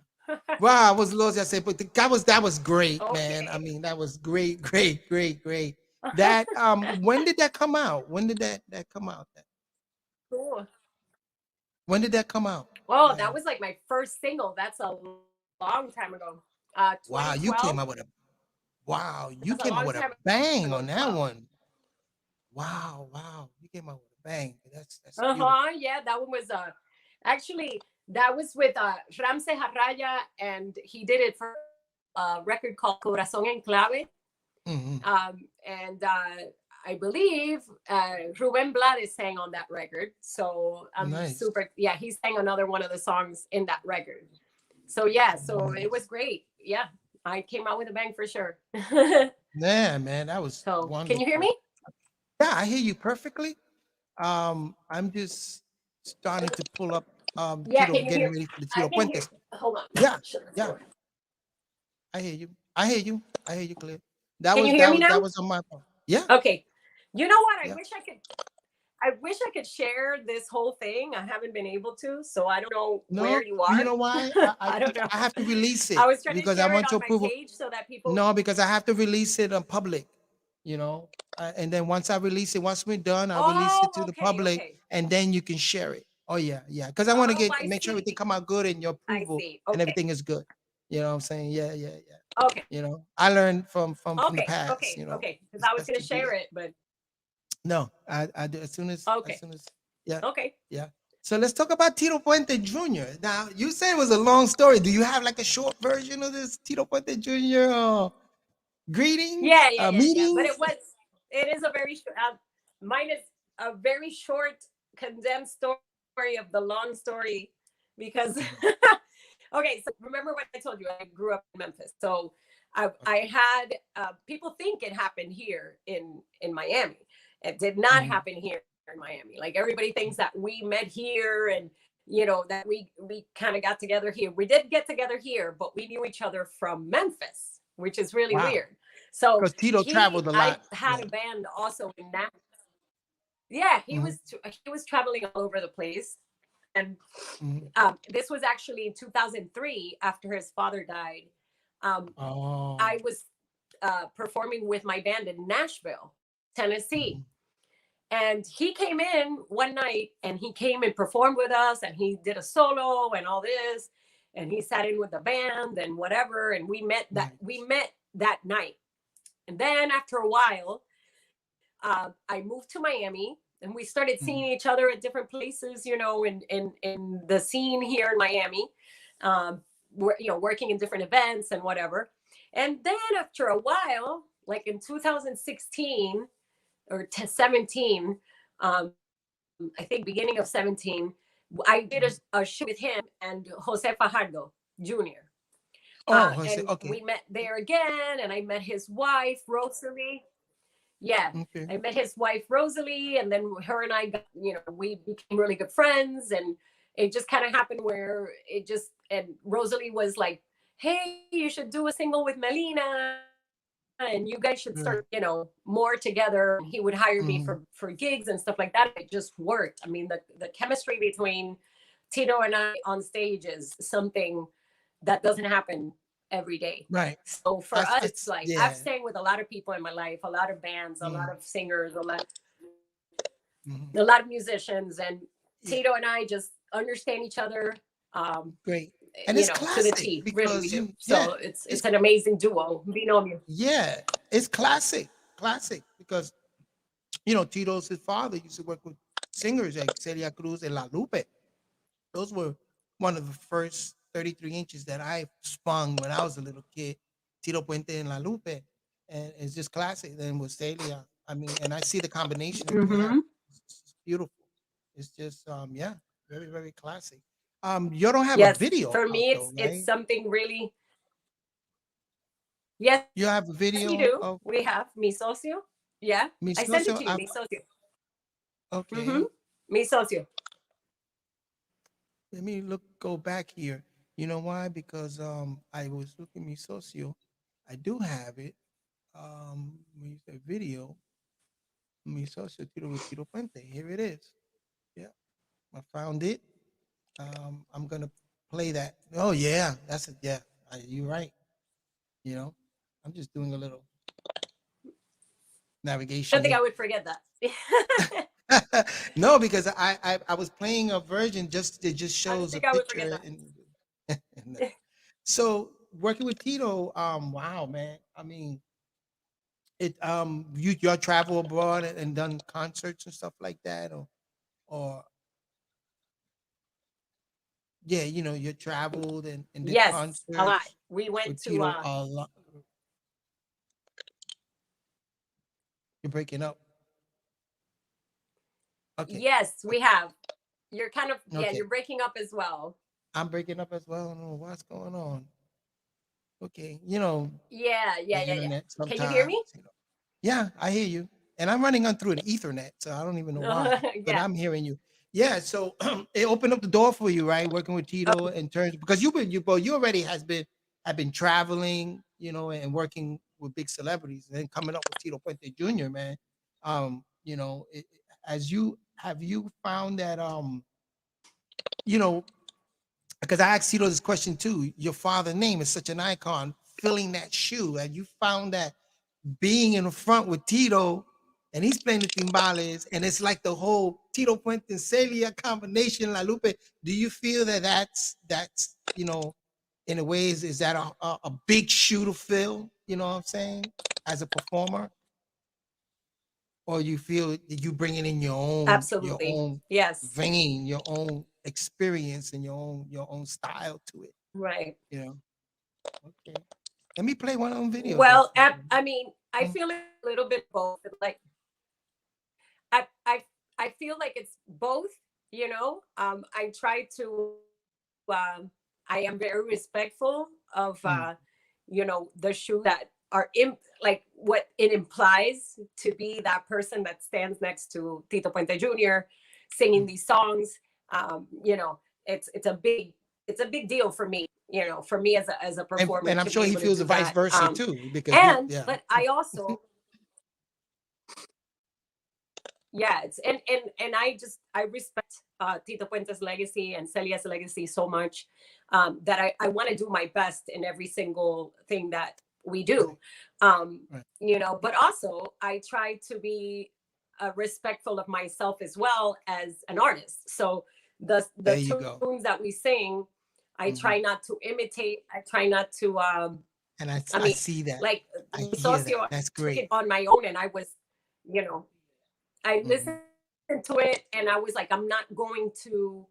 Wow, I was lost. I said, but that was great, man. I Okay. mean, that was great, great, great, great. That when did that come out? When did that come out? Cool. When did that come out? Well, that Man, was like my first single. That's a long time ago. wow, you 2012. came out with a wow, you That's a came out long with a time bang ago. on that 12. one. Wow, wow, you came out with a bang. That's beautiful. Uh-huh. Yeah, that one was actually that was with Ramse Harraya, and he did it for a record called Corazón en Clave. hmm And I believe Ruben Blades sang on that record. So I'm Nice. super, yeah, he sang another one of the songs in that record. So yeah, so it was Nice. great. Yeah, I came out with a bang for sure. Yeah, man, that was So can you hear wonderful. me? Yeah, I hear you perfectly. I'm just starting to pull up Yeah, Tito, can you getting hear? ready for the I Tito can hear. Puentes. Hold on. Yeah, Shut this yeah, door. I hear you. I hear you. I hear you clear. That Can you was hear that me was now? that was on my phone. Yeah, Okay. You know what? yeah. I wish I could share this whole thing. I haven't been able to, so I don't know No, where you you are. know why? I I don't know. I have to release I it was trying to because I share it want your on my approval. page so that people. No, because I have to release it on public, you know. And then once I release it, once we're done, I'll release it Oh, to the okay, public, okay. and then you can share it. Oh yeah, yeah. Because I want to Oh, get I make sure everything see. come out good and your I approval see. and Okay. everything is good. You know what I'm saying? Yeah, yeah, yeah. Okay. You know, I learned from the Okay. past. Okay. You know, Okay. Because it's I was best going to to do share that. it, but No, I do as okay. soon as yeah, Okay. yeah. So let's talk about Tito Puente Jr. Now you said it was a long story. Do you have like a short version of this Tito Puente Jr. Greetings, Yeah. But meetings? it is a very short, mine is a very short, condensed story of the long story because, Mhm. okay, so remember what I told you? I grew up in Memphis. So I Okay. had, people think it happened here in Miami. It did not Mhm. happen here in Miami. Like everybody thinks that we met here and, you know, that we kind of got together here. We did get together here, but we knew each other from Memphis, which is really Wow. weird. So Because Tito traveled a I lot. had Yeah. a band also in that. Yeah, hmm he was traveling all over the place, and hmm this was actually in 2003 after his father died. Oh. I was performing with my band in Nashville, Tennessee, Mhm. and he came in one night and he came and performed with us, and he did a solo and all this, and he sat in with the band and whatever, and we Nice. met that night, and then after a while I moved to Miami and we started seeing Mhm. each other at different places, you know, in the scene here in Miami, you know, working in different events and whatever. And then after a while, like in 2016 or 17, I think beginning of 17, I did Mhm. a show with him and Jose Fajardo Jr. Oh, I say And okay. we met there again, and I met his wife, Rosalie. Yeah, Okay. I met his wife Rosalie, and then her and I got, you know, we became really good friends, and it just kind of happened where it just and Rosalie was like, "Hey, you should do a single with Melina, and you guys should Right. start, you know, more together." And he would hire me Mhm. for gigs and stuff like that. It just worked. I mean, the chemistry between Tito and I on stage is something that doesn't happen every day. Right. So for us, it's like I've Yeah. sang with a lot of people in my life, a lot of bands, a lot Mhm. of singers, Mhm. a lot of musicians, and Yeah. Tito and I just understand each other. Um, Great. And it's to the classic T. Really, we because do. yeah, So it's it's an amazing duo, binomio. yeah, it's classic because Tito's his father used to work with singers like Celia Cruz and La Lupe. Those were one of the first 33 inches that I spun when I was a little kid. Tito Puente and La Lupe, and it's just classic. Then with Celia, I mean, and I see the combination that they have. Mm-hmm. It's beautiful. It's just yeah, very very classic. You don't have a Yes, video for out me, though, it's right? something really. Yes, You have a we video do. of We have mi socio. Yeah, me I sent it social. to you, mi socio. Mm-hmm. Okay, Mi socio. let me go back here. You know why? Because I was looking me socio. I do have it. When you say video, mi socio Tiro with Tiro Puente. Here it is. Yeah, I found it. I'm gonna play that. Oh yeah, that's it. Yeah, you're right. You know, I'm just doing a little I don't navigation think here. I would forget that. No, because I was playing a version just it just I don't shows a think I would forget picture that. and so working with Tito, wow man. I mean it you travel abroad and done concerts and stuff like that or yeah, you traveled and did Yes, a lot. concerts We went with to Tito a lot. You're breaking up. Okay. yes, we have. You're kind of, yeah, Okay. you're breaking up as well. I'm breaking up as well. I don't know what's going on. Okay. Yeah, The yeah, yeah, yeah. internet Can you hear sometimes. me? Yeah, I hear you. And I'm running on through an Ethernet, so I don't even know why, but Yeah. I'm hearing you. Yeah, so it opened up the door for you, right? Working with Tito Oh, in terms because you already have been traveling, and working with big celebrities, and then coming up with Tito Puente Jr., man. As you found that you know, because I asked Tito this question too. Your father's name is such an icon, filling that shoe, and you found that being in the front with Tito, and he's playing the timbales, and it's like the whole Tito Puente Celia combination, La Lupe. Do you feel that that's in a ways is that a big shoe to fill? You know what I'm saying? As a performer, or you feel that you bringing in your absolutely. own Yes. vein, your own experience, and your own style to it? Right. You know. Okay. Let me play one of them videos then Well, for you. I mean, I Mm, feel a little bit both. Like I I I feel like it's both, I try to I am very respectful of mm, the shoe that are in like what it implies to be that person that stands next to Tito Puente Jr. singing mm. these songs. It's a big deal for me, for me as a performer And I'm to be sure he able to feels the do vice that. versa too, because And yeah. but I also, yeah, and I respect Tito Puente's legacy and Celia's legacy so much, that I want to do my best in every single thing that we do. Right, um right. but also I try to be respectful of myself as well as an artist. So the There you go. tunes that we sing, I Mhm. try not to imitate. I try not to And I I mean, see that. like I hear socio, that. I That's took great. it on my own, and I was, you know I Mhm. listened to it, and I was like, I'm not going to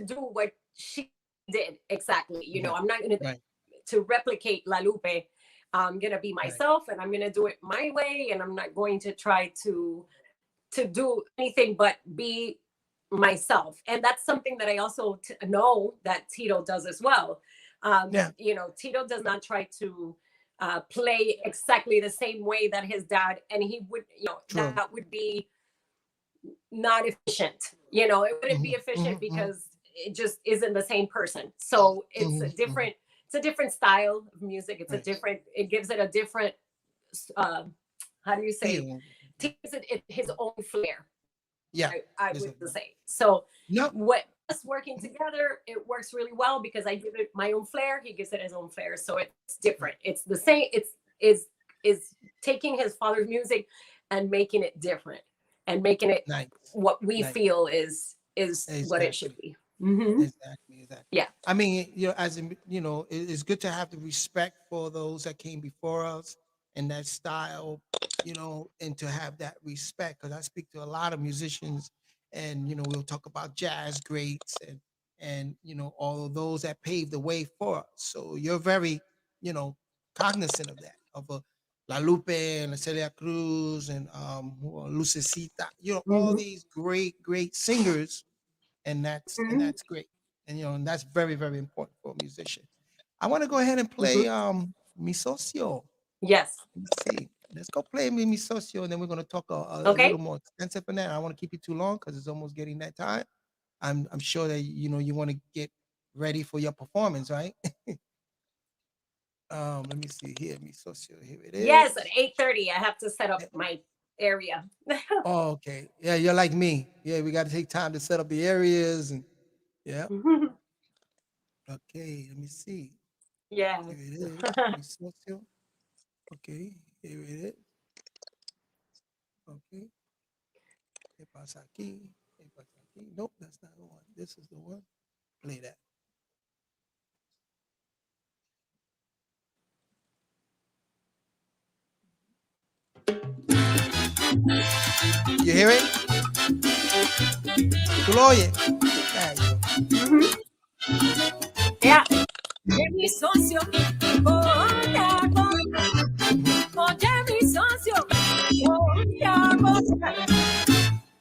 do what she did exactly. Right, I'm not going right, to replicate La Lupe. I'm going to be right. myself, and I'm going to do it my way, and I'm not going to try to do anything but be myself. And that's something that I also know that Tito does as well. Yeah, Tito does not try to play exactly the same way that his dad, and he would, true. that would be not efficient. It wouldn't be Mhm, efficient mhm, mhm, because it just isn't the same person. So mhm, mhm. it's a different style of music. Right. It gives it a different, uh, how do you say, Feel. gives it his own flair. Yeah. I There's would a say. So no. what us working together, it works really well because I give it my own flair, he gives it his own flair. So it's Right. different. It's the same. It's is taking his father's music and making it different and making it Nice. what we Nice. feel is what it should Exactly. be. Exactly, exactly. Yeah. I mean, it's good to have the respect for those that came before us and that style, and to have that respect. Because I speak to a lot of musicians, and we'll talk about jazz greats and all of those that paved the way for us. So you're very, you know, cognizant of that, of La Lupe and Celia Cruz and Lucecita, all these great singers, and that's great, and that's very very important for a musician. I want to go ahead and play Mi Socio. Yes. Let's see. Let's go play Mi Socio, and then we're going to talk a little Okay. more extensive on that. I don't want to keep you too long because it's almost getting that time. I'm sure that you want to get ready for your performance, right? Let me see here. Mi Socio. Here it Yes, at is. 8:30, I have to set up my area. Oh, okay. Yeah, you're like me. Yeah, we got to take time to set up the areas and yeah. Okay, let me see. Here Yes. it is. Mi Socio. Okay, here it is. Okay. ¿Qué pasa aquí? ¿Qué pasa aquí? Nope, that's not the one. This is the one. Play that. You hear it? ¿Tú lo oyes? There you go. Yeah. Oye, mi socio, ponte a gozar. Oye, mi socio, ponte a gozar.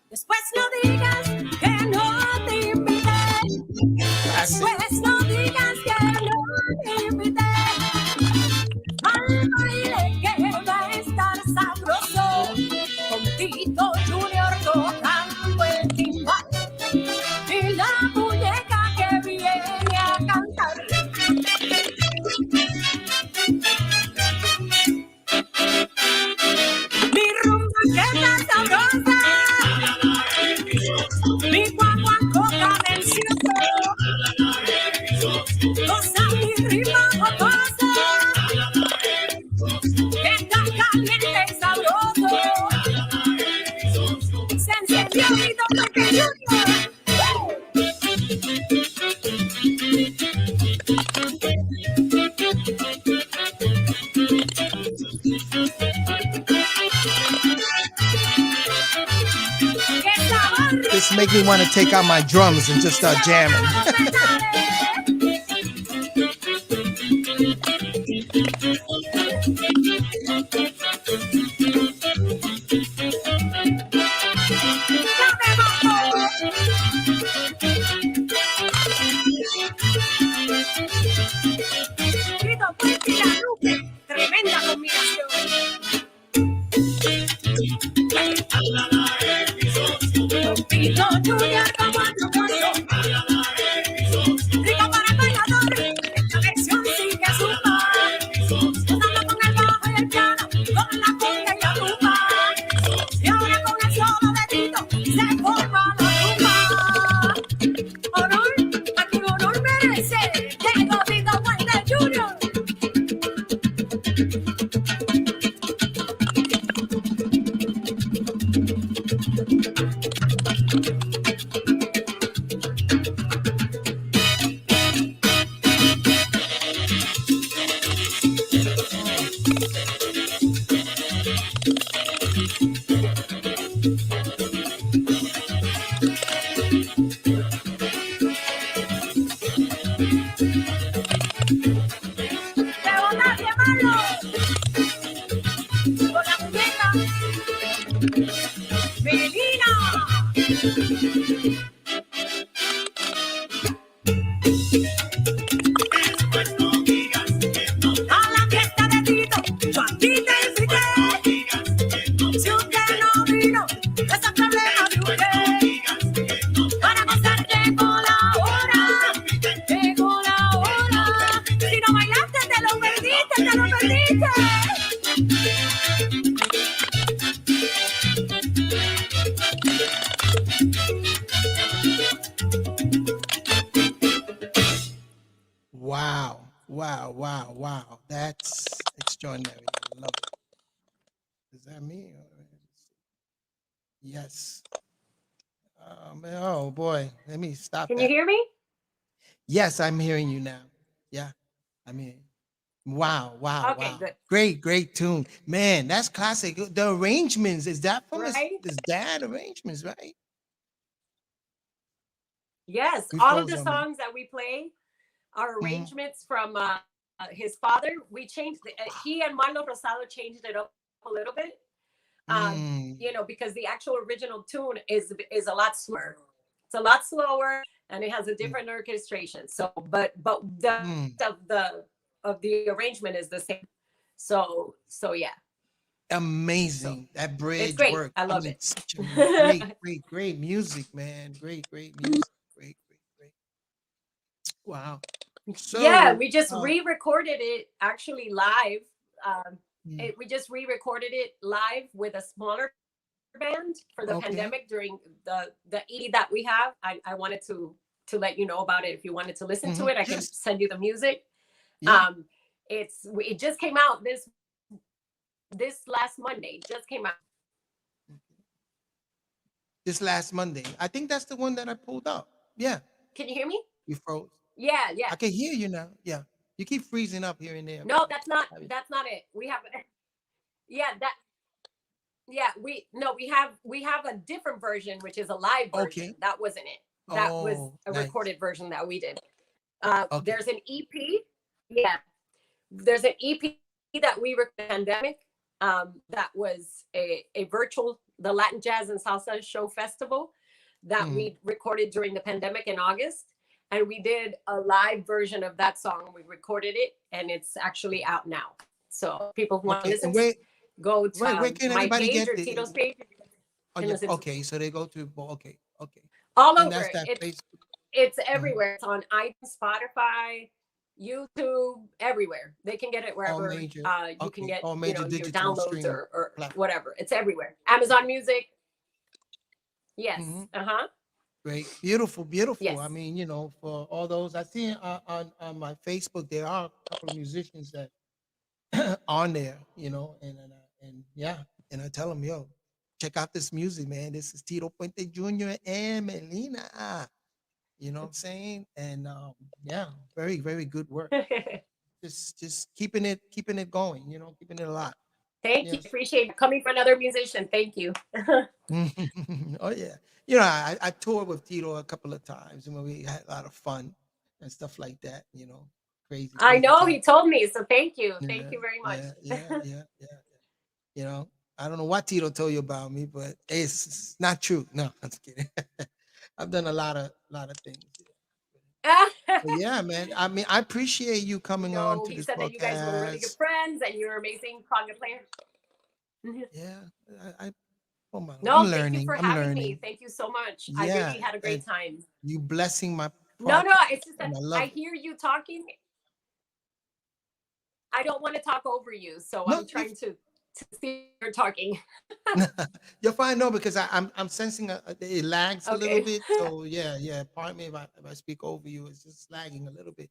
Después no digas que no te invité. Después no digas que no te invité. Al baile que va a estar sabroso. Con Tito Junior tocando el timbal. Y la muñeca que viene a cantar. Mi rumba que está sabrosa, mi guaguancó cadencioso, goza mi ritmo jocoso, que está caliente y sabroso, se encendió mi don pequeño. This make me want to take out my drums and just start jamming. Tremenda combinación. Tito Junior como otro corso. Rico para el bailador, esta versión sí que suma. Gozando con el bajo y el piano, con la conga y la rumba. Y ahora con el solo de Tito se forma la rumba. Honor, a quien honor merece, llegó Tito Puente Junior. Melina. A la fiesta de Tito, yo a ti te invité. Si usted no vino, ese es problema de usted. Para gozar llegó la hora, llegó la hora. Si no bailaste, te lo perdiste, te lo perdiste. Wow, wow, wow, wow. That's extraordinary. I love it. Is that me? Yes. Man, oh boy, let me stop Can you that. hear me? Yes, I'm hearing you now. Yeah, I mean, wow, wow, Okay, wow. good. Great, great tune. Man, that's classic. The arrangements, is that from Right? his dad arrangements, right? Yes, We all of froze the on me. songs that we play are Mhm. arrangements from his father. We changed he and Marlon Rosado changed it up a little bit. Mm, You know, because the actual original tune is a lot slower. It's a lot slower, and it has a mm, different orchestration. So, but the mm. of the arrangement is the same. So yeah. So Amazing. That it's bridge great. work. I I love mean, it. such a great, great, great music, man. Great, great music. Great, great, great. Wow. Yeah, So, we just re-recorded it actually live. mm, We just re-recorded it live with a smaller band for the okay. pandemic during the EP that we have. I wanted to let you know about it. If you wanted to listen to it, I can Yes. send you the music. Yeah. Um, it just came out this last Monday. Just came out. This last Monday. I think that's the one that I pulled up. Yeah. Can you hear me? You froze. Yeah, yeah. I can hear you now. Yeah. You keep freezing up here and there, No, but that's not it. We have yeah that yeah we have a different version, which is a live version. okay. That wasn't it. That was Oh, a nice. recorded version that we did. Okay. There's an EP. Yeah, there's an EP that we recorded pandemic. That was a virtual the Latin Jazz and Salsa Show Festival that Mm. we recorded during the pandemic in August, and we did a live version of that song. We recorded it, and it's actually out now. So people who want to Okay. listen, And where go right, to where can my everybody page get or the Tito's page. You on can your listen to okay, so they go to okay, okay. all And over. that's that Facebook. It's Mhm. everywhere. It's on iTunes, Spotify, YouTube, everywhere. They can get it All wherever major you can okay, get, all you major know, your digital downloads streaming or platforms. whatever. It's everywhere. Amazon Music. Yes. Mhm. Uh-huh. Great. Beautiful, beautiful. I Yes. mean, for all those I see on my Facebook, there are a couple of musicians that on there, and yeah, and I tell them, yo, check out this music, man. This is Tito Puente Jr. and Melina. You know what I'm saying? And yeah, very, very good work. Just keeping it going, keeping it alive. Thank you. Yes. Appreciate it. Coming from another musician. Thank you. Oh yeah. I toured with Tito a couple of times and we had a lot of fun and stuff like that, crazy, I crazy know time. he told me, so thank you. Thank Yeah, you very much. yeah, yeah, yeah, yeah. You know, I don't know what Tito told you about me, but it's not true. No, I'm just kidding. I've done a lot of things. But yeah, man. I mean, I appreciate you coming on No, to he this said that you guys were really good podcast. friends and you're amazing conga player. Yeah, I come on, I'm No, thank you learning. for I'm having me. learning. Thank you so much. I Yeah, really had a and great time. you blessing my No, no, podcast, it's just that and I I love it. hear you talking. I don't want to talk over you, so No, I'm trying to see you're talking. you're fine. No, because I'm sensing it lags a little Okay. bit. So yeah, yeah. Pardon me if I speak over you. It's just lagging a little bit.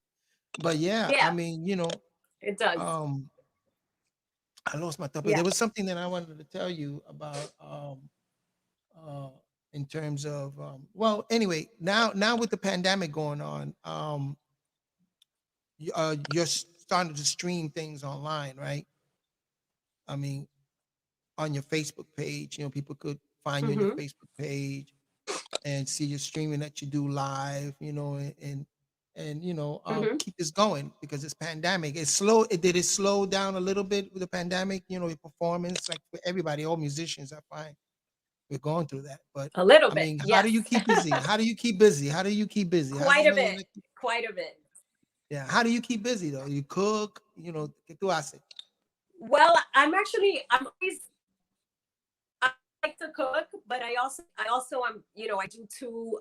But yeah, I Yeah, mean, it does. um, I lost my thought. But Yeah. there was something that I wanted to tell you about. Uh, in terms of well, anyway, now with the pandemic going on, you're starting to stream things online, right? I mean, on your Facebook page, people could find you on your Mm-hmm. Facebook page and see your streaming that you do live, and Mm-hmm. keep this going because this pandemic it's slow. Did it slow down a little bit with the pandemic? Your performance, like for everybody, all musicians, I find we're going through that. But A little I bit. mean, how do Yes. you keep busy? How do you keep busy? How do you keep busy? How do Quite you a know you bit. like? Quite a bit. Yeah. How do you keep busy though? You cook, ¿qué tú haces? Well, I'm always I like to cook, but I also I do two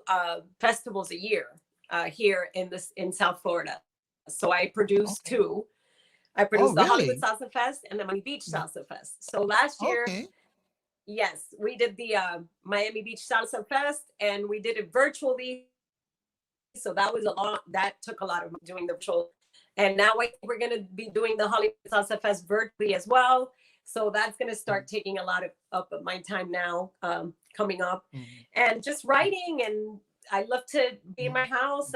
festivals a year here in South Florida. So I produce Okay. two. I Oh, produced the Hollywood really? Salsa Fest and the Miami Beach Mhm. Salsa Fest. So last year, Okay. yes, we did the Miami Beach Salsa Fest, and we did it virtually. So that took a lot of doing the virtual. And now I think we're going to be doing the Hollywood Salsa Fest virtually as well. So that's going to Mhm. start taking a lot of up of my time now. coming up, Mhm. and just writing. And I love to be in Mhm. my house.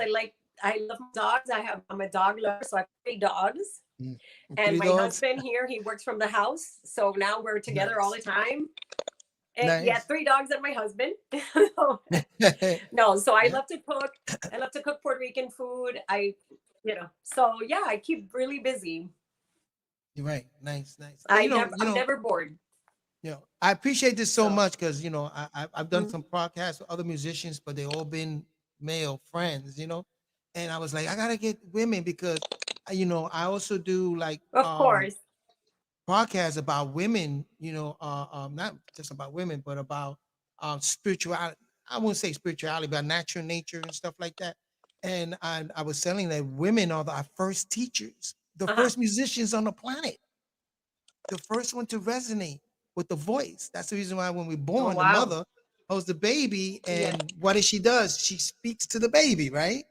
I love my dogs. I'm a dog lover, so I have 3 dogs. Mhm. And Three my dogs. husband here, he works from the house, so now we're together all Nice. the time. Yeah, Nice. 3 dogs and my husband. No, so I Yeah. love to cook. I love to cook Puerto Rican food. So yeah, I keep really busy. You're right. Nice, nice. And I'm never bored. I appreciate this so So much because I've done some mhm. podcasts with other musicians, but they all been male friends, and I was like, I gotta get women because I also do like Of course. podcasts about women, not just about women, but about spirituality. I wouldn't say spirituality, but natural nature and stuff like that. And I was telling that women are our first teachers, the Uh-huh. first musicians on the planet, the first one to resonate with the voice. That's the reason why when we're Oh born, the wow. mother holds the baby, Yes. and what does she does? She speaks to the baby, right?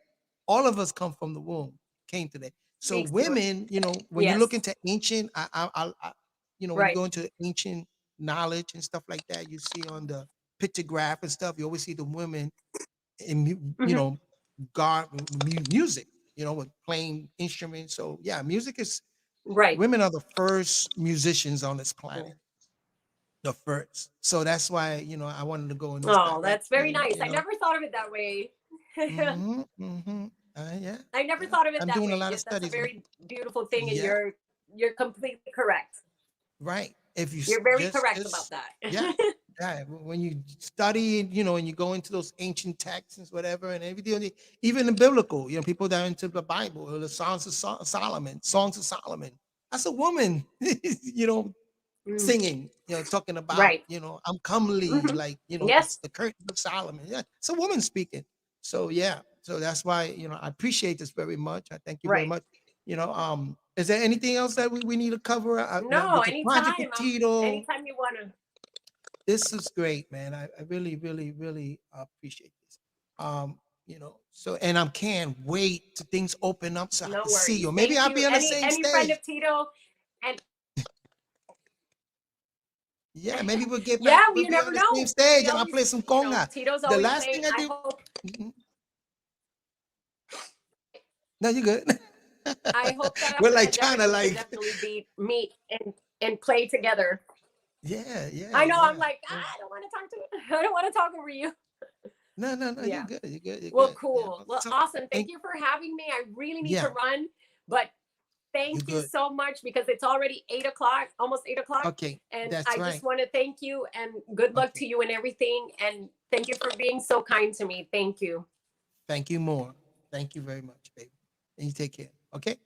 All of us come from the womb, came today. So Speaks to us. women, when you look Yes. into ancient, when you Right. go into ancient knowledge and stuff like that, you see on the pictograph and stuff, you always see the women in, Hmm. God, music, with playing instruments. So yeah, music is Right. women are the first musicians on this Yeah. planet, the first. So that's why I wanted to go in this Oh, that's very direction. nice. I never thought of it that way. Mm-hmm, mm-hmm. Yeah, I never yeah. thought of it I'm that doing a way. lot of Yeah, that's a studies, man. very beautiful thing, and Yeah, you're completely correct. right. If you You're very correct about just that. yeah, yeah. When you study, and you go into those ancient texts and whatever, and everything, even the biblical, people that are into the Bible or the Songs of Solomon. That's a woman, Mm, singing, talking about, right. I'm comely, Hmm. like, Yes. the curtains of Solomon. Yeah, it's a woman speaking. So yeah, so that's why, I appreciate this very much. I thank you very Right. much. Is there anything else that we need to cover No, with the project with anytime. Tito? Anytime you wanna. This is great, man. I really, really, really appreciate this. So and I can't wait to things open up so I No can see worries. you. Maybe Thank I'll you. be on the same Any friend stage. of Tito, and Yeah, maybe we'll get back. yeah, We'll you be on never the same know. stage, We and I'll always, play some conga. Tito's The always last playing. thing I I do. hope Mhm. No, you good. I hope that We're after like trying pandemic to we can like. definitely be meet and play together. Yeah, yeah, I know. I'm yeah, like, yeah. I don't want to talk to. I don't want to talk over you. No, no, no. You're Yeah. good. You're good. You're Well, good. cool. Well, So awesome. Thank and you for having me. I really need to yeah, run, but you're thank you good. so much because it's already 8 o'clock, almost 8 o'clock. Okay, And that's I just right. want to thank you and good luck Okay. to you and everything. And thank you for being so kind to me. Thank you. Thank you more. Thank you very much, baby. And you take care. Okay.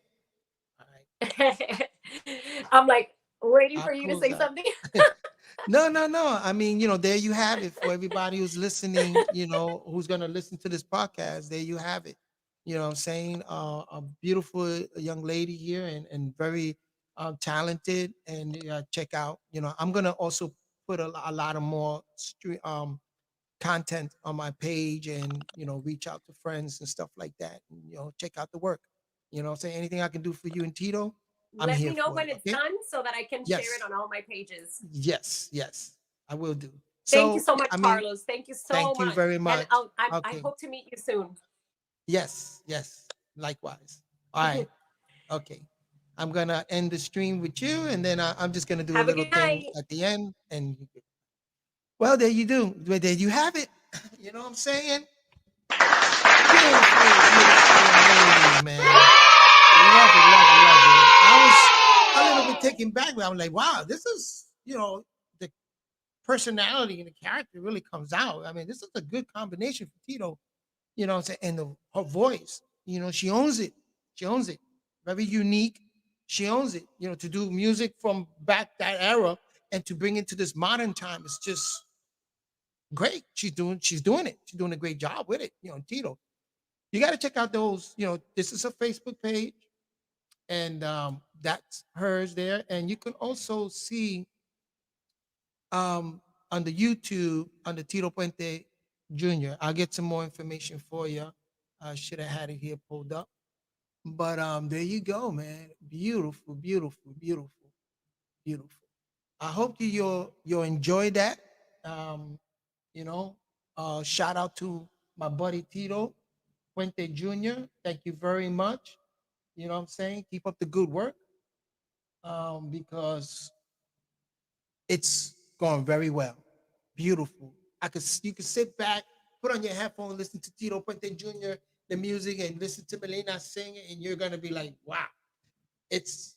All right. I'm like waiting I'll for you to close say out. something. No, no, no. I mean, there you have it for everybody who's listening, who's going to listen to this podcast. There you have it. You know what I'm saying? A beautiful young lady here and very talented. And check out, I'm going to also put a lot of more content on my page and, reach out to friends and stuff like that. And, check out the work. What I'm saying? Anything I can do for you and Tito, I'm Let here me know for when you. it's Okay. done so that I can share it Yes. on all my pages. Yes, yes, I will do. Thank you So, so much, I mean, Carlos. Thank you so thank you much. very And much. I Okay. hope to meet you soon. Yes, yes. Likewise. All right. Okay. I'm gonna end the stream with you, and then I'm just gonna do a Have a little good thing night. at the end. And well, there you do. Well, there you have it. You know what I'm saying? Beautiful, beautiful young lady, man. Love it, love it, love it. I was a little bit taken back. I'm like, wow, this is, the personality and the character really comes out. I mean, this is a good combination for Tito. You know what I'm saying? And her voice, she owns it. She owns it. Very unique. She owns it. To do music from back that era and to bring it to this modern time is just great. She's doing it. She's doing a great job with it. Tito. You got to check out those, this is a Facebook page and that's hers there. And you can also see on the YouTube on the Tito Puente Jr. I'll get some more information for you. I should have had it here pulled up. But there you go, man. Beautiful, beautiful, beautiful, beautiful. I hope you'll enjoy that. Um, You know, shout out to my buddy Tito Puente Jr. Thank you very much. You know what I'm saying? Keep up the good work, because it's going very well. Beautiful. You could sit back, put on your headphone, listen to Tito Puente Jr., the music, and listen to Melina sing it, and you're gonna be like, wow, it's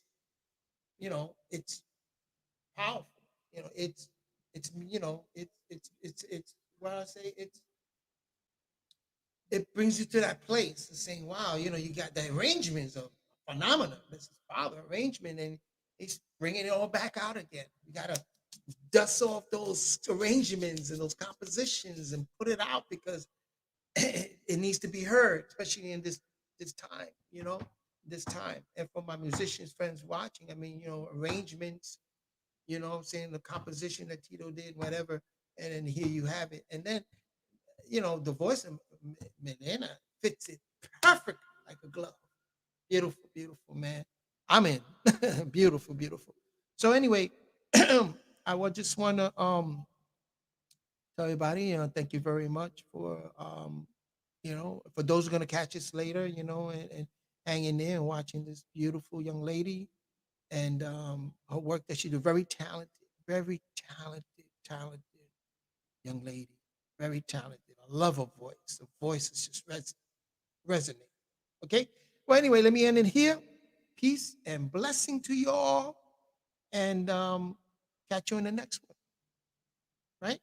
it's powerful. It's what I say, it brings you to that place of saying, wow, you got the arrangements of phenomena. This is father arrangement, and he's bringing it all back out again. You got to dust off those arrangements and those compositions and put it out, because it needs to be heard, especially in this time, this time. And for my musicians friends watching, I mean, arrangements, I'm saying, the composition that Tito did, whatever, and then here you have it. And then, the voice of Melena fits it perfectly like a glove. Beautiful, beautiful, man. I'm in. Beautiful, beautiful. So anyway, I would just want to tell everybody, thank you very much for for those who are gonna catch us later, and hanging there and watching this beautiful young lady, and her work that she did. Very talented young lady, very talented. I love her voice. The voice is just resonate. Okay. Well, anyway, let me end it here. Peace and blessing to you all, and catch you in the next one. Right.